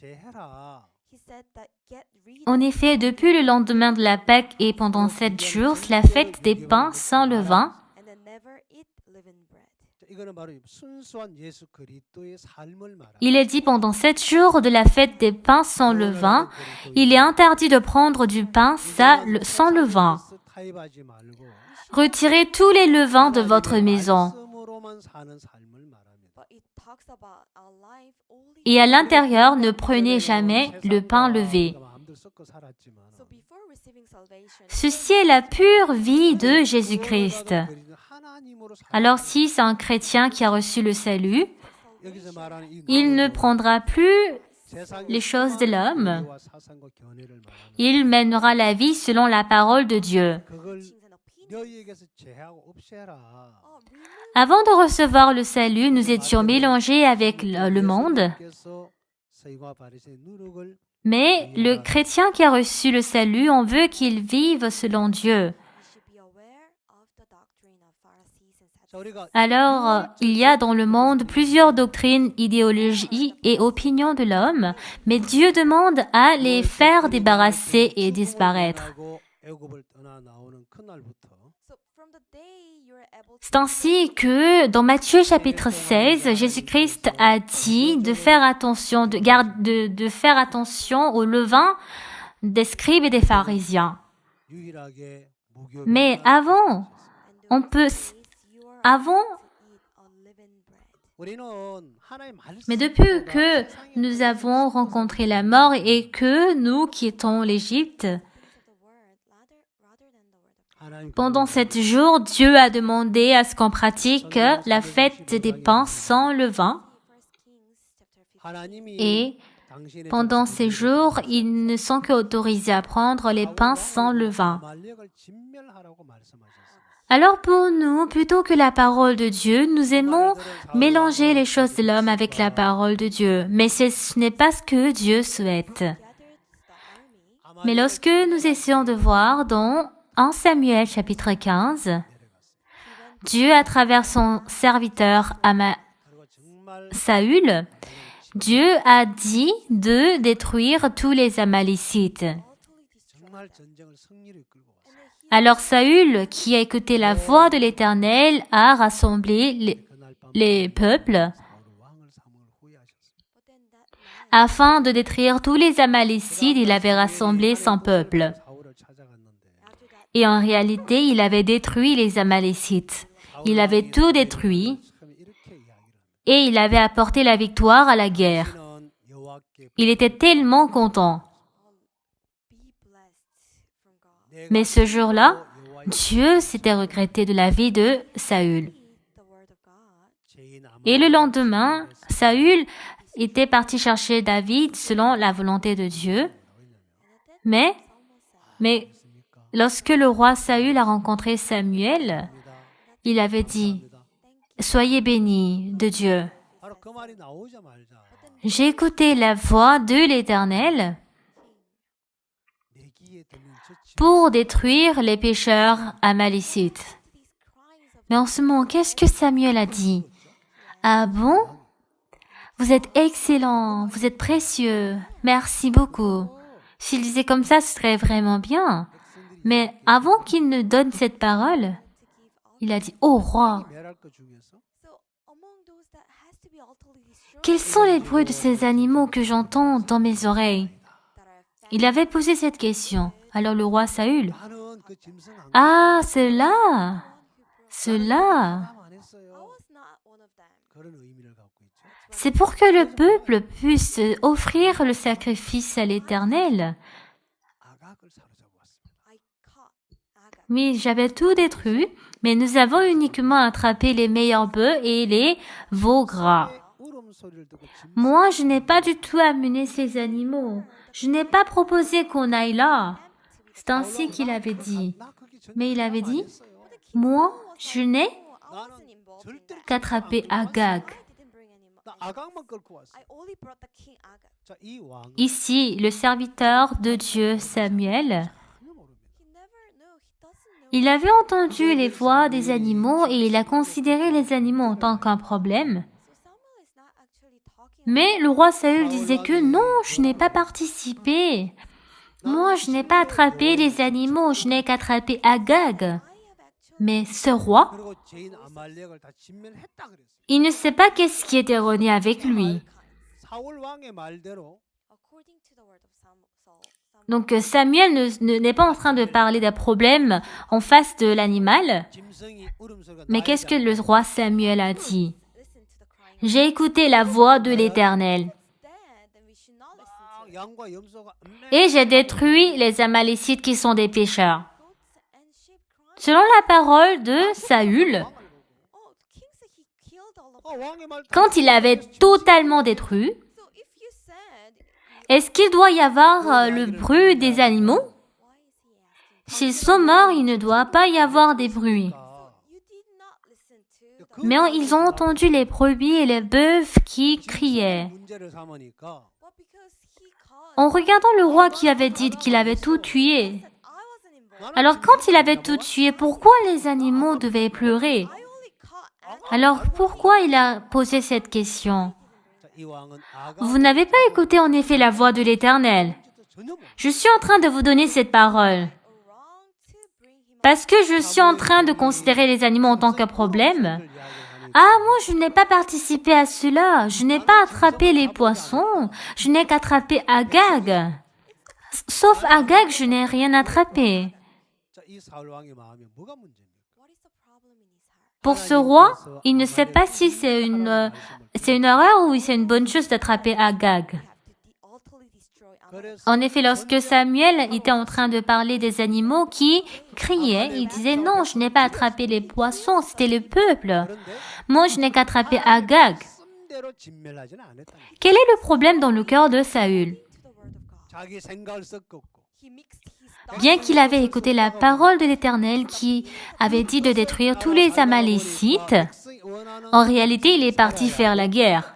S1: 제해라.
S4: he said that get rid
S3: en effet, depuis le lendemain de la Pâque et pendant 7 jours, la fête des pains sans levain,
S4: and then never eat leavened bread.
S1: 자, 이거는 바로 순수한 예수 그리스도의 삶을 말합니다.
S3: il est dit pendant 7 jours de la fête des pains sans levain, il est interdit de prendre du pain sans levain.
S1: 타입하지 말고
S3: Retirez tous les levains de votre maison.
S1: 말씀으로만 사는 삶을 말합니다.
S4: But it talks about our life only.
S3: Et à l'intérieur, ne prenez jamais le pain levé.
S1: 마음대로 섞어 살았지만
S4: So before receiving salvation,
S3: Ceci est la pure vie de Jésus-Christ.
S1: 하나님으로 살-
S3: Alors si c'est un chrétien qui a reçu le salut,
S1: 여기서 말하는 이
S3: il ne prendra plus
S1: 세상의
S3: les choses de l'homme.
S1: 교리와 사상과 견해를 말합니다.
S3: Il mènera la vie selon la parole de Dieu.
S1: 그걸
S4: teachings and opinions.
S1: 너희에게서 제하고 없애라.
S4: Remove
S3: Avant de recevoir le salut, nous étions mélangés avec le monde.
S1: 예수께서 서기관 바리새의 누룩을
S3: Mais le chrétien qui a reçu le salut, on veut qu'il vive selon Dieu.
S4: you should be aware of the doctrine of Pharisees and
S1: 자,
S4: Sadducees.
S1: 우리가
S3: Alors, il y a dans le monde plusieurs doctrines, idéologies et opinions de l'homme, mais Dieu demande à les faire débarrasser et disparaître.
S1: 하고 애굽을 떠나 나오는 그날부터
S4: So from the day you are able to
S3: C'est ainsi que dans Matthieu chapitre 16, Jésus-Christ a dit de faire attention, de faire attention au levain des scribes et des pharisiens.
S1: 유일하게 무교
S3: Mais avant,
S4: and
S3: on peut,
S4: you are
S3: avant,
S4: to eat unleavened bread.
S1: 우리는 하나님 말씀
S3: mais depuis que nous avons rencontré la mort et que nous quittons l'Égypte,
S4: Things of the word rather than the word of God.
S1: 하나님
S3: pendant 7 jours, Dieu a demandé à ce qu'on pratique la fête des pains sans levain.
S4: First Kings chapter 15.
S1: 하나님이
S3: Et
S1: 당신의
S3: pendant ces jours, ils ne sont qu'autorisés à prendre les pains sans levain.
S1: 아말렉을 진멸하라고 말씀하셨습니다.
S3: Alors pour nous, plutôt que la parole de Dieu, nous aimons mélanger les choses de l'homme avec la parole de Dieu. Mais ce n'est pas ce que Dieu souhaite.
S4: Gathered the army.
S3: Mais lorsque nous essayons de voir dans 1 Samuel chapitre 15, Dieu à travers son serviteur
S1: 그리고 정말
S3: Saül, Dieu a dit de détruire tous les Amalécites.
S1: 정말 전쟁을 승리로 이끌고 왔습니다.
S3: Alors Saül, qui a écouté la voix de l'Éternel, a rassemblé
S1: 그날 밤
S3: les peuples
S1: 바로 왕을 삼을 후회하셨습니다.
S4: But then that night,
S3: afin de détruire tous les Amalécites. Il avait rassemblé son peuple.
S1: 사울을 찾아갔는데
S4: after that,
S3: Et en réalité, il avait détruit les Amalécites. Il avait tout détruit
S1: 참 이렇게 이야기를 합니다.
S3: et il avait apporté la victoire à la guerre.
S1: 너는 여호와께
S3: Il était tellement content.
S4: be blessed from God.
S1: 내가
S3: Mais ce jour-là,
S1: 여호와의
S3: Dieu s'était regretté de la vie de Saül.
S4: Read the word of God.
S1: 죄인 아마
S3: Et le lendemain, Saül était parti chercher David selon la volonté de Dieu. Mais lorsque le roi Saül a rencontré Samuel, il avait dit, « Soyez bénis de Dieu.
S1: 그 말이 나오자마자
S3: J'écoutais la voix de l'Éternel
S1: 내 귀에 들린 저
S3: pour détruire les pécheurs amalicites. Mais en ce moment, qu'est-ce que Samuel a dit? Ah bon? Vous êtes excellent, vous êtes précieux, merci beaucoup. S'il disait comme ça, ce serait vraiment bien. Mais avant qu'il ne donne cette parole, il a dit, « Oh roi,
S1: 멸할 것 중에서
S3: quels sont les bruits de ces animaux que j'entends dans mes oreilles ?» Il avait posé cette question. Alors le roi Saül,
S1: 나는 그 짐승 안
S3: « Ah, cela, cela.
S1: 안 했어요. 그런 의미를 갖고 있죠.
S3: C'est pour que le peuple puisse offrir le sacrifice à l'Éternel.
S1: 아각을 사로잡았습니다.
S3: Oui, j'avais tout détruit, mais nous avons uniquement attrapé les meilleurs bœufs et les veaux gras.
S1: 울음소리를 듣고 짐승
S3: Moi, je n'ai pas du tout amené ces animaux. Je n'ai pas proposé qu'on aille là. C'est ainsi qu'il avait dit.
S1: 나 거기 전
S3: Mais il avait dit,
S1: 했어요.
S3: moi, je n'ai
S1: 나는 절대
S3: qu'attraper Agag.
S1: 나 아각만 끌고 왔어. 자, 이 왕은
S3: Ici, le serviteur de Dieu, Samuel,
S1: 전혀 모릅니다.
S3: il avait entendu les voix des animaux et il a considéré les animaux en tant qu'un problème. Mais le roi Saül disait que non, je n'ai pas participé. Moi, je n'ai pas attrapé les animaux, je n'ai qu'attrapé Agag. Mais ce roi,
S1: 그리고 죄인 아말렉을 다 진멸했다 그랬어요.
S3: il ne sait pas qu'est-ce qui est erroné avec lui.
S1: 사울 왕의 말대로
S3: Donc Samuel n'est pas en train de parler d'un problème en face de l'animal.
S1: 짐승이 울음소리가
S3: Mais qu'est-ce que le roi Samuel a dit? J'ai écouté la voix de l'Éternel
S1: 양과 염소가
S3: et j'ai détruit les Amalécites qui sont des pécheurs. Selon la parole de Saül,
S1: 왕의 말
S3: quand il avait totalement détruit, est-ce qu'il doit y avoir le bruit des animaux? S'ils sont morts, il ne doit pas y avoir des bruits. Mais ils ont entendu les brebis et les bœufs qui criaient.
S1: 문제를 삼으니까
S3: En regardant le roi qui avait dit qu'il avait tout tué, alors quand il avait tout tué, pourquoi les animaux devaient pleurer? Alors pourquoi il a posé cette question?
S1: 자, 이 왕은 아각
S3: Vous n'avez pas écouté en effet la voix de l'Éternel.
S1: 전혀 못
S3: Je suis en train de vous donner cette parole. Parce que je suis en train de considérer les animaux en tant qu'un problème. Ah, moi, je n'ai pas participé à cela. Je n'ai pas attrapé les poissons. Je n'ai qu'attrapé Agag. Sauf Agag, je n'ai rien attrapé.
S1: 자, 이 사울 왕의 마음에 뭐가 문제입니까?
S3: Pour ce roi, il ne sait pas si c'est une erreur ou si c'est une bonne chose d'attraper Agag.
S1: 그래서
S3: En effet, lorsque Samuel était en train de parler des animaux qui criaient, il disait non, je n'ai pas attrapé les poissons, c'était le peuple. Moi, je n'ai qu'attrapé Agag.
S1: 말씀대로 진멸하지는 않았다.
S3: Quel est le problème dans le cœur de Saül?
S1: 자기 생각을 섞었고
S3: Bien qu'il avait écouté la parole de l'Éternel qui avait dit de détruire tous les Amalécites,
S1: 백성이 원하는
S3: en réalité, il est parti faire la guerre.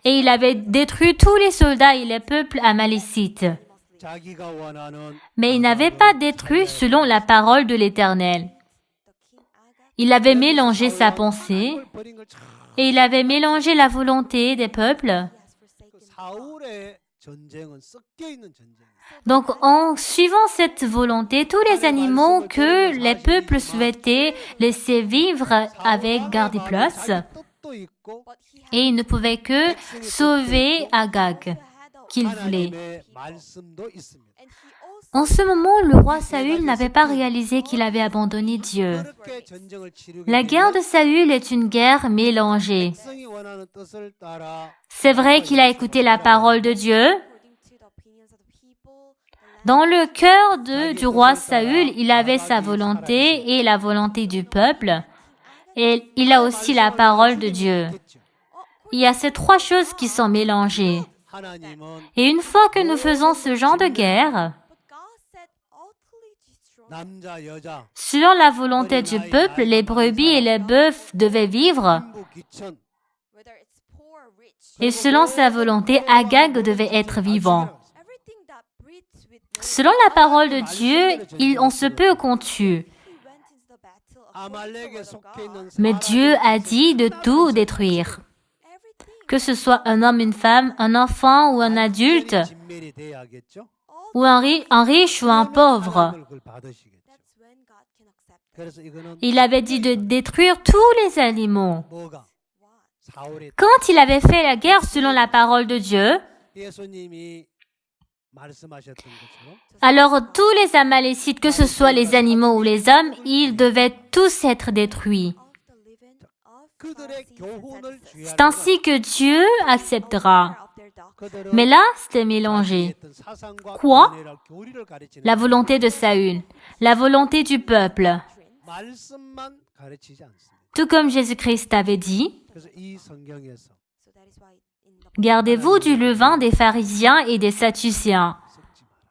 S3: Et il avait détruit tous les soldats et les peuples amalécites.
S1: 자기가 원하는
S3: Mais il n'avait pas détruit selon la parole de l'Éternel. Il avait mélangé sa pensée
S1: 버린 걸 참-
S3: et il avait mélangé la volonté des peuples.
S1: 그 사울의 전쟁은 섞여 있는 전쟁이에요.
S3: Donc, en suivant cette volonté, tous les animaux que les peuples souhaitaient laisser vivre avec garde-place,
S1: 뜻도 있고
S3: et ils ne pouvaient que sauver Agag, qu'ils voulaient.
S1: 하나님의 말씀도 있습니다.
S3: En ce moment, le roi Saül n'avait pas réalisé qu'il avait abandonné Dieu.
S1: 그렇게 전쟁을 치르게
S3: La guerre de Saül est une guerre mélangée.
S1: 백성이 원하는 뜻을 따라
S3: C'est vrai qu'il a écouté la parole de Dieu. Dans le cœur du roi Saül, il avait sa volonté et la volonté du peuple. Et il a aussi la parole de Dieu. Il y a ces trois choses qui sont mélangées.
S1: 하나님은
S3: Et une fois que nous faisons ce genre de guerre,
S1: 남자 여자
S3: selon la volonté du peuple, les brebis et les bœufs devaient vivre.
S1: 인부 귀천
S4: whether it's poor or rich.
S3: Et selon sa volonté, Agag devait être vivant.
S4: Everything that breathes with life.
S3: Selon la parole de Dieu, on se peut qu'on tue.
S4: He went into the battle according to the
S1: 아말렉에
S4: word of
S1: 속해 있는
S4: God.
S3: Mais Dieu a dit de tout détruire.
S4: Everything,
S3: Que ce soit un homme, une femme, un enfant ou un adulte,
S1: 진멸이 돼야겠죠.
S3: ou un riche ou un pauvre.
S1: 하나님을 그걸 받으시겠죠.
S4: that's when God can accept it.
S1: 그래서 이거는
S3: Il avait dit de détruire tous les animaux.
S1: 뭐가 사울이
S3: Quand il avait fait la guerre selon la parole de Dieu,
S1: 예수님이 말씀하셨던 것처럼
S3: alors tous les Amalécites, que ce soit les animaux ou les hommes, ils devaient tous être détruits.
S4: Of the living of
S1: 그들의
S4: Pharisees and
S1: 교훈을
S4: Sadducees.
S3: C'est ainsi que Dieu acceptera.
S4: Of their doctrine.
S1: 그들은
S3: Mais là, c'était mélangé.
S1: 했던 사상과
S3: Quoi?
S1: 교리를 가르치는
S3: La volonté de Saül, la volonté du peuple.
S1: 말씀만 가르치지 않습니다.
S3: Tout comme Jésus-Christ avait dit,
S1: 그래서 이 성경에서
S4: So that is why in the
S3: gardez-vous du levain des pharisiens et des sadduciens.
S1: 섞지 마라.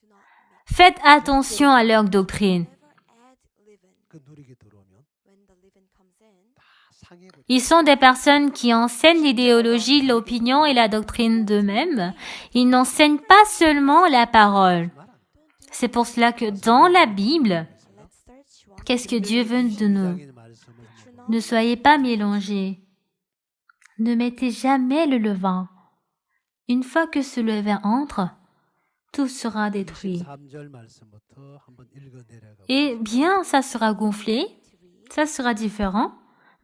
S4: do not mix.
S3: Faites attention à leur doctrine.
S4: Never add leaven.
S1: 그 누리게 들어오면
S4: When the leaven comes in,
S1: 다 상해버려.
S3: Ils sont des personnes qui enseignent l'idéologie, l'opinion et la doctrine d'eux-mêmes. Ils n'enseignent pas seulement la parole. C'est pour cela que dans la Bible,
S4: let's search one.
S3: qu'est-ce que Dieu veut de nous?
S1: 성경의 말씀을
S4: Do not
S3: Ne soyez pas mélangés. Ne mettez jamais le levain. Une fois que ce levain entre, tout sera détruit.
S1: 3절 말씀부터 한번 읽어 내려가.
S3: Et bien, ça sera gonflé, ça sera différent,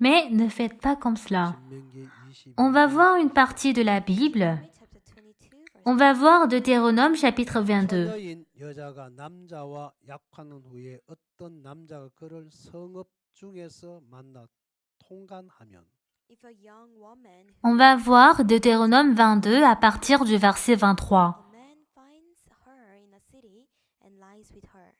S3: mais ne faites pas comme cela.
S1: 신명기 22.
S3: On va voir une partie de la Bible.
S4: chapter 22 verse
S3: On va voir Deutéronome chapitre 22.
S1: 처녀인 여자가 남자와 약혼한 후에 어떤 남자가 그를 성읍 중에서 만나 통간하면
S4: if a young woman
S3: On va voir Deutéronome 22 à partir du verset 23.
S4: a man finds her in a city and lies with her.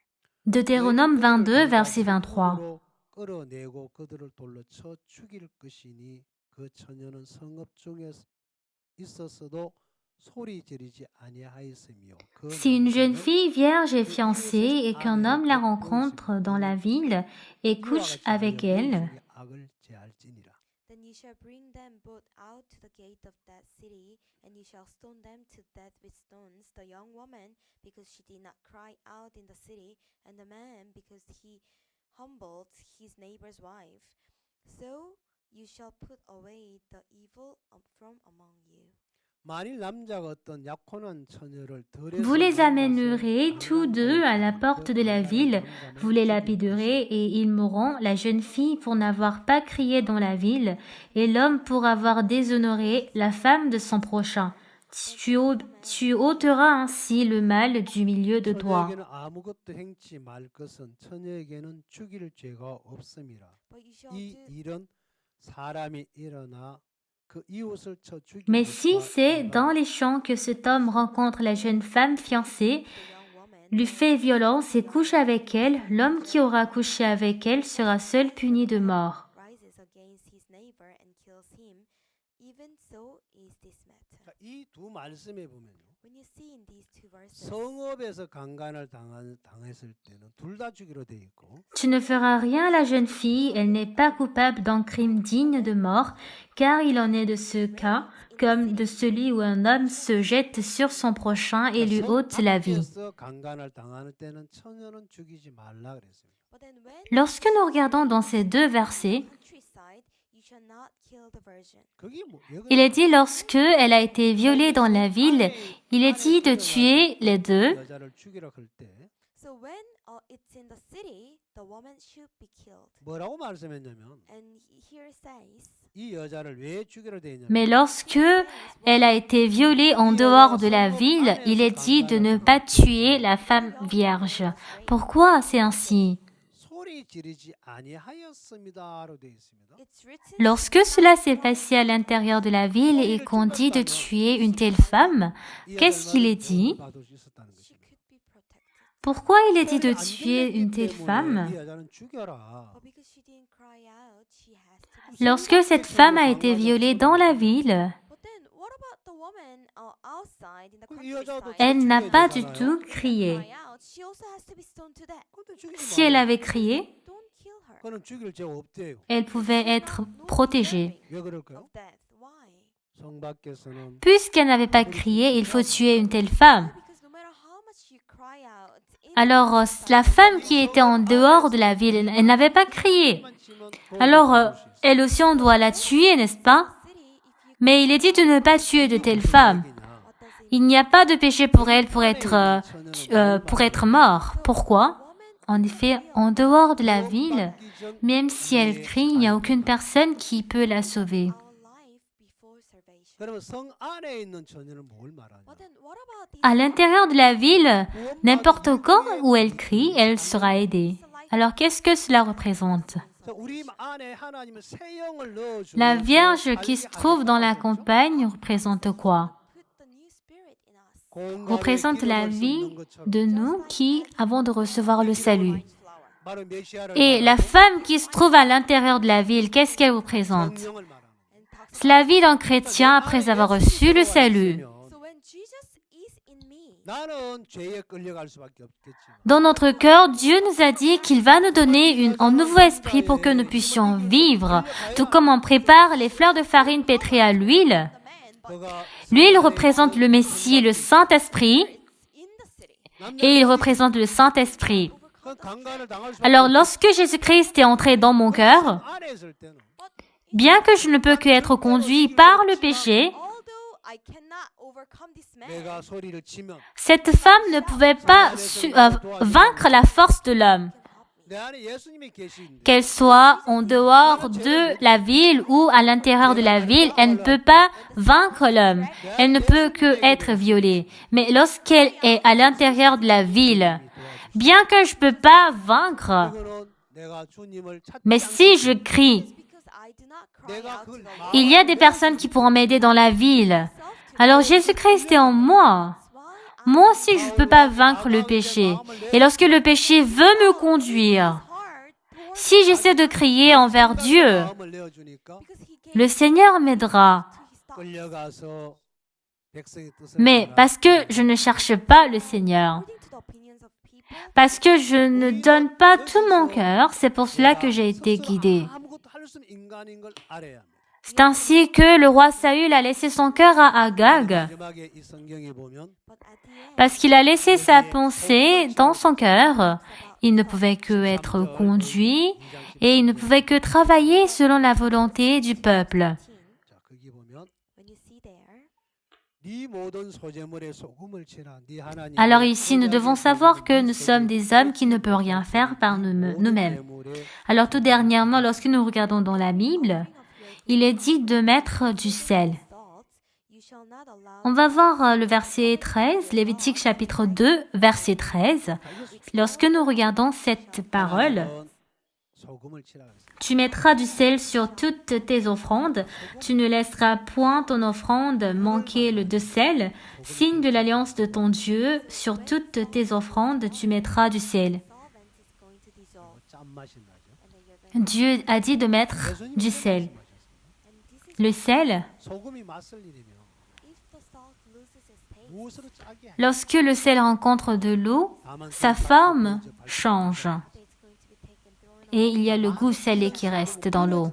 S3: Deutéronome 22 verset 23.
S1: 힘으로 끌어내고 그들을 돌로 쳐 죽일 것이니 그 처녀는 성읍 중에 있었어도 소리 지르지 아니하였으며 그
S3: Si une jeune
S1: 남자는
S3: fille vierge est fiancée et qu'un homme la rencontre dans la ville et couche avec elle,
S1: 악을 제할지니라.
S4: Then you shall bring them both out to the gate of that city, and you shall stone them to death with stones, the young woman, because she did not cry out in the city, and the man, because he humbled his neighbor's wife. So you shall put away the evil from among you.
S1: 만일 남자가 어떤 약혼한 처녀를 들에서
S3: vous les
S1: 만나서
S3: amènerez tous deux à la porte de la ville, vous les lapiderez et ils mourront, la jeune fille pour n'avoir pas crié dans la ville, et l'homme pour avoir déshonoré la femme de son prochain. Tu ôteras ainsi le mal du milieu de toi.
S1: 처녀에게는 아무것도 행치 말 것은 처녀에게는 죽일 죄가 없음이라.
S4: But you shall
S1: 이
S4: do
S1: 일은 사람이 일어나 그 이웃을 쳐 죽이는
S3: Mais si
S1: 것과
S3: c'est
S1: 같으나
S3: dans les champs que cet homme rencontre la jeune femme fiancée,
S4: the young woman,
S3: lui fait violence et couche avec elle, l'homme qui aura couché avec elle sera seul puni de mort.
S4: rises against his neighbor and kills him. Even so is this matter.
S1: 이 두 말씀에 보면요.
S4: When you see in these two verses,
S1: 성읍에서 강간을 당했을 때는 둘 다 죽이로 돼 있고
S3: Tu ne feras rien à la jeune fille, elle n'est pas coupable d'un crime digne de mort, car il en est de ce cas, comme de celui où un homme se jette sur son prochain et lui ôte la vie.
S1: 밖에서 강간을 당하는 때는 처녀는 죽이지 말라 그랬습니다.
S4: but then when
S3: Lorsque nous regardons dans ces deux versets,
S4: countryside, you shall not kill the virgin.
S1: 그게 뭐
S3: il est dit lorsque elle a été violée dans la ville, il est dit de tuer les deux.
S1: 여자를 죽이라 할 때
S4: So when it's in the city, the woman should be killed.
S1: 뭐라고 말씀했냐면
S4: And here says,
S1: 이 여자를 왜 죽이려 돼 있냐면
S3: Mais lorsque elle a été violée en dehors de la ville, il est dit de ne pas tuer la femme vierge. Pourquoi c'est ainsi?
S1: 소리 지르지 아니하였습니다로 돼 있습니다.
S4: it's written,
S3: Lorsque cela s'est passé à l'intérieur de la ville et qu'on dit de tuer une telle femme, qu'est-ce qu'il est dit?
S1: 받을 수 있었다는
S4: she
S1: 것입니다.
S4: could be protected.
S3: Pourquoi il est dit de tuer une telle femme?
S1: 이 여자는 죽여라.
S4: But because she didn't cry out, she has to be.
S3: Lorsque cette femme a été violée dans la ville,
S4: But then what about the woman outside in the
S1: 이 여자도
S4: countryside?
S3: elle n'a pas du tout crié.
S4: Cry out, she also has to be stoned to death.
S1: 근데 죽이지
S3: Si elle
S1: 말라.
S3: avait crié,
S4: Don't kill her.
S1: 그는 죽일 죄 없대요.
S3: elle pouvait être protégée.
S1: 왜 그럴까요?
S4: Of death.
S1: 성밖에서는
S3: Puisqu'elle n'avait pas crié, il faut tuer une telle femme.
S4: Because no matter how much you cry out,
S3: Alors, la femme qui était en dehors de la ville, elle n'avait pas crié. Alors, elle aussi, on doit la tuer, n'est-ce pas? Mais il est dit de ne pas tuer de telles femmes. Il n'y a pas de péché pour elle pour être mort. Pourquoi? En effet, en dehors de la ville, même si elle crie, il n'y a aucune personne qui peut la sauver.
S4: our life before salvation.
S1: 그러면 성 안에 있는 처녀는 뭘 말하냐?
S4: But then what about these
S3: À l'intérieur de la ville, n'importe quand où elle crie, elle sera aidée. Alors, qu'est-ce que cela représente?
S1: 우리 안에 하나님은 새 영을 넣어주고
S3: La Vierge qui se trouve dans la campagne représente quoi?
S4: put the new spirit in us?
S1: 공간에
S3: Représente la
S1: 기름을
S3: vie
S1: 붓는 것처럼
S3: de nous qui avons de recevoir le salut.
S4: Flower.
S1: 바로 메시아를
S3: Et la femme qui se trouve à l'intérieur de la ville, qu'est-ce qu'elle représente?
S1: 성령을 말하는
S4: And talks
S3: C'est la vie d'un chrétien après avoir reçu le salut.
S4: so when Jesus is in me,
S1: 나는 죄에 끌려갈 수밖에 없겠지만
S3: Dans notre cœur, Dieu nous a dit qu'il va nous donner un nouveau esprit pour que nous puissions vivre, tout comme on prépare les fleurs de farine pétries à l'huile.
S1: 그가
S3: L'huile représente le Messie, le Saint-Esprit,
S4: in the city,
S3: et il représente le Saint-Esprit.
S1: 그 강간을 당할 수밖에
S3: Alors, lorsque Jésus-Christ est entré dans mon cœur,
S1: 안에 있을 때는
S3: bien que je ne peux que être conduit par le péché,
S4: although I cannot overcome this man,
S1: 내가 소리를 치면
S3: cette femme ne pouvait pas vaincre la force de l'homme.
S1: 내 안에 예수님이 계시는데
S3: Qu'elle soit en dehors de la ville ou à l'intérieur de la ville, elle ne peut pas vaincre l'homme. Elle ne peut que être violée. Mais lorsqu'elle est à l'intérieur de la ville, bien que je ne peux pas vaincre,
S1: 그거는 내가 주님을 찾지
S3: mais si je crie,
S4: because I do not cry
S1: 내가
S4: out
S1: 그
S4: to the
S1: 마음
S3: il y a des personnes qui pourront m'aider dans la ville. Alors Jésus-Christ est en moi. Moi aussi, je ne peux pas vaincre le péché. Et lorsque le péché veut me conduire, si j'essaie de crier envers Dieu,
S1: 마음을 내어주니까
S3: le Seigneur m'aidera.
S1: 끌려가서 백성의 뜻을
S3: Mais
S1: 따라
S3: parce que je ne cherche pas le Seigneur, parce que je ne donne pas tout mon cœur, c'est pour cela que j'ai été guidée.
S1: 아무것도 할 수 없는 인간인 걸 알아야 합니다.
S3: C'est ainsi que le roi Saül a laissé son cœur à Agag,
S1: 마지막에 이 성경에 보면
S3: parce qu'il a laissé sa pensée dans son cœur. Il ne pouvait que être conduit et il ne pouvait que travailler selon la volonté du peuple.
S1: 자 거기 보면
S4: when you see there,
S1: 네 모든 소재물에 소금을 치라 네 하나님
S3: Alors ici, nous devons savoir que nous sommes des hommes qui ne peuvent rien faire par nous-mêmes. Alors tout dernièrement, lorsque nous regardons dans la Bible, il est dit de mettre du sel.
S4: you shall not allow
S3: On va voir le verset 13, Lévitique chapitre 2, verset 13. Lorsque nous regardons cette parole,
S1: 소금을 치라 그랬어요.
S3: tu mettras du sel sur toutes tes offrandes, tu ne laisseras point ton offrande manquer le de sel, signe de l'alliance de ton Dieu, sur toutes tes offrandes, tu mettras du sel.
S4: solvent, it's going to dissolve,
S1: 짠맛이 나죠.
S4: and then you're going
S3: Dieu a dit de mettre du sel. Le sel,
S1: 소금이 맛을 잃으면
S4: if the salt loses its taste,
S1: 무엇으로 짜게 해?
S3: lorsque le sel rencontre de l'eau, sa forme change.
S4: it's going to be taken thrown
S3: Et il y a le goût salé qui reste dans l'eau.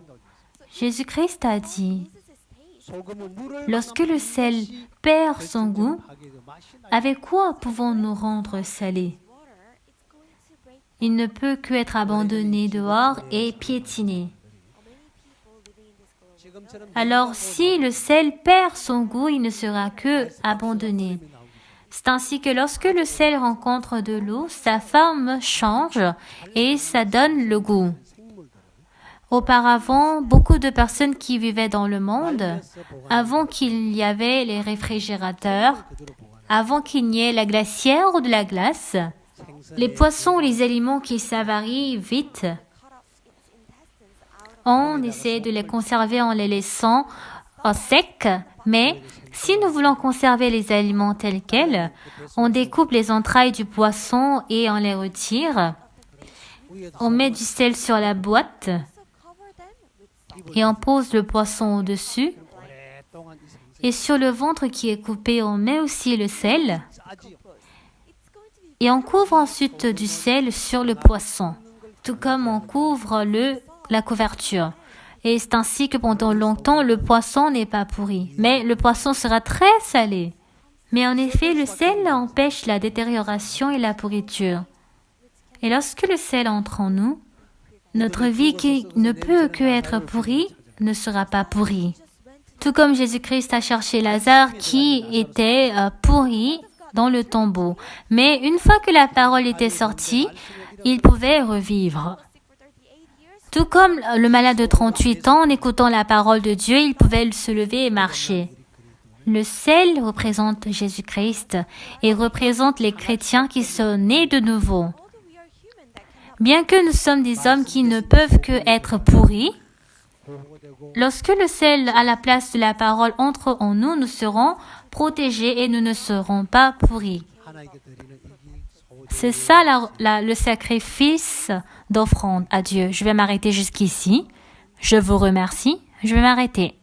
S3: Jésus-Christ a dit,
S4: loses its taste.
S1: 소금은 물을
S3: lorsque le sel perd son goût,
S1: 하게 그 맛이 나.
S3: avec quoi pouvons-nous rendre salé?
S4: Water, it's going to break.
S3: Il ne peut que être abandonné dehors et piétiné.
S1: 지금처럼
S3: Alors si le sel perd son goût, il ne sera que abandonné. C'est ainsi que lorsque le sel rencontre de l'eau, sa forme change et ça donne le goût. Auparavant, beaucoup de personnes qui vivaient dans le monde, avant qu'il y avait les réfrigérateurs, avant qu'il n'y ait la glacière ou de la glace, les poissons ou les aliments qui s'avarient vite, on essaie de les conserver en les laissant secs, mais si nous voulons conserver les aliments tels quels, on découpe les entrailles du poisson et on les retire. On met du sel sur la boîte et on pose le poisson au-dessus.
S1: 오랫동안 이 생선
S3: Et sur le ventre qui est coupé, on met aussi le sel.
S1: 짜지요.
S3: Et on couvre ensuite du sel sur le poisson, tout comme on couvre la couverture. Et c'est ainsi que pendant longtemps, le poisson n'est pas pourri. Mais le poisson sera très salé. Mais en effet, le sel empêche la détérioration et la pourriture. Et lorsque le sel entre en nous, notre vie qui ne peut que être pourrie ne sera pas pourrie. Tout comme Jésus-Christ a cherché Lazare qui était pourri dans le tombeau. Mais une fois que la parole était sortie, il pouvait revivre. Tout comme le malade de 38 ans, en écoutant la parole de Dieu, il pouvait se lever et marcher. Le sel représente Jésus-Christ et représente les chrétiens qui sont nés de nouveau. Bien que nous sommes des hommes qui ne peuvent que être pourris, lorsque le sel à la place de la parole entre en nous, nous serons protégés et nous ne serons pas pourris. C'est ça le sacrifice d'offrande à Dieu. Je vais m'arrêter jusqu'ici. Je vous remercie. Je vais m'arrêter.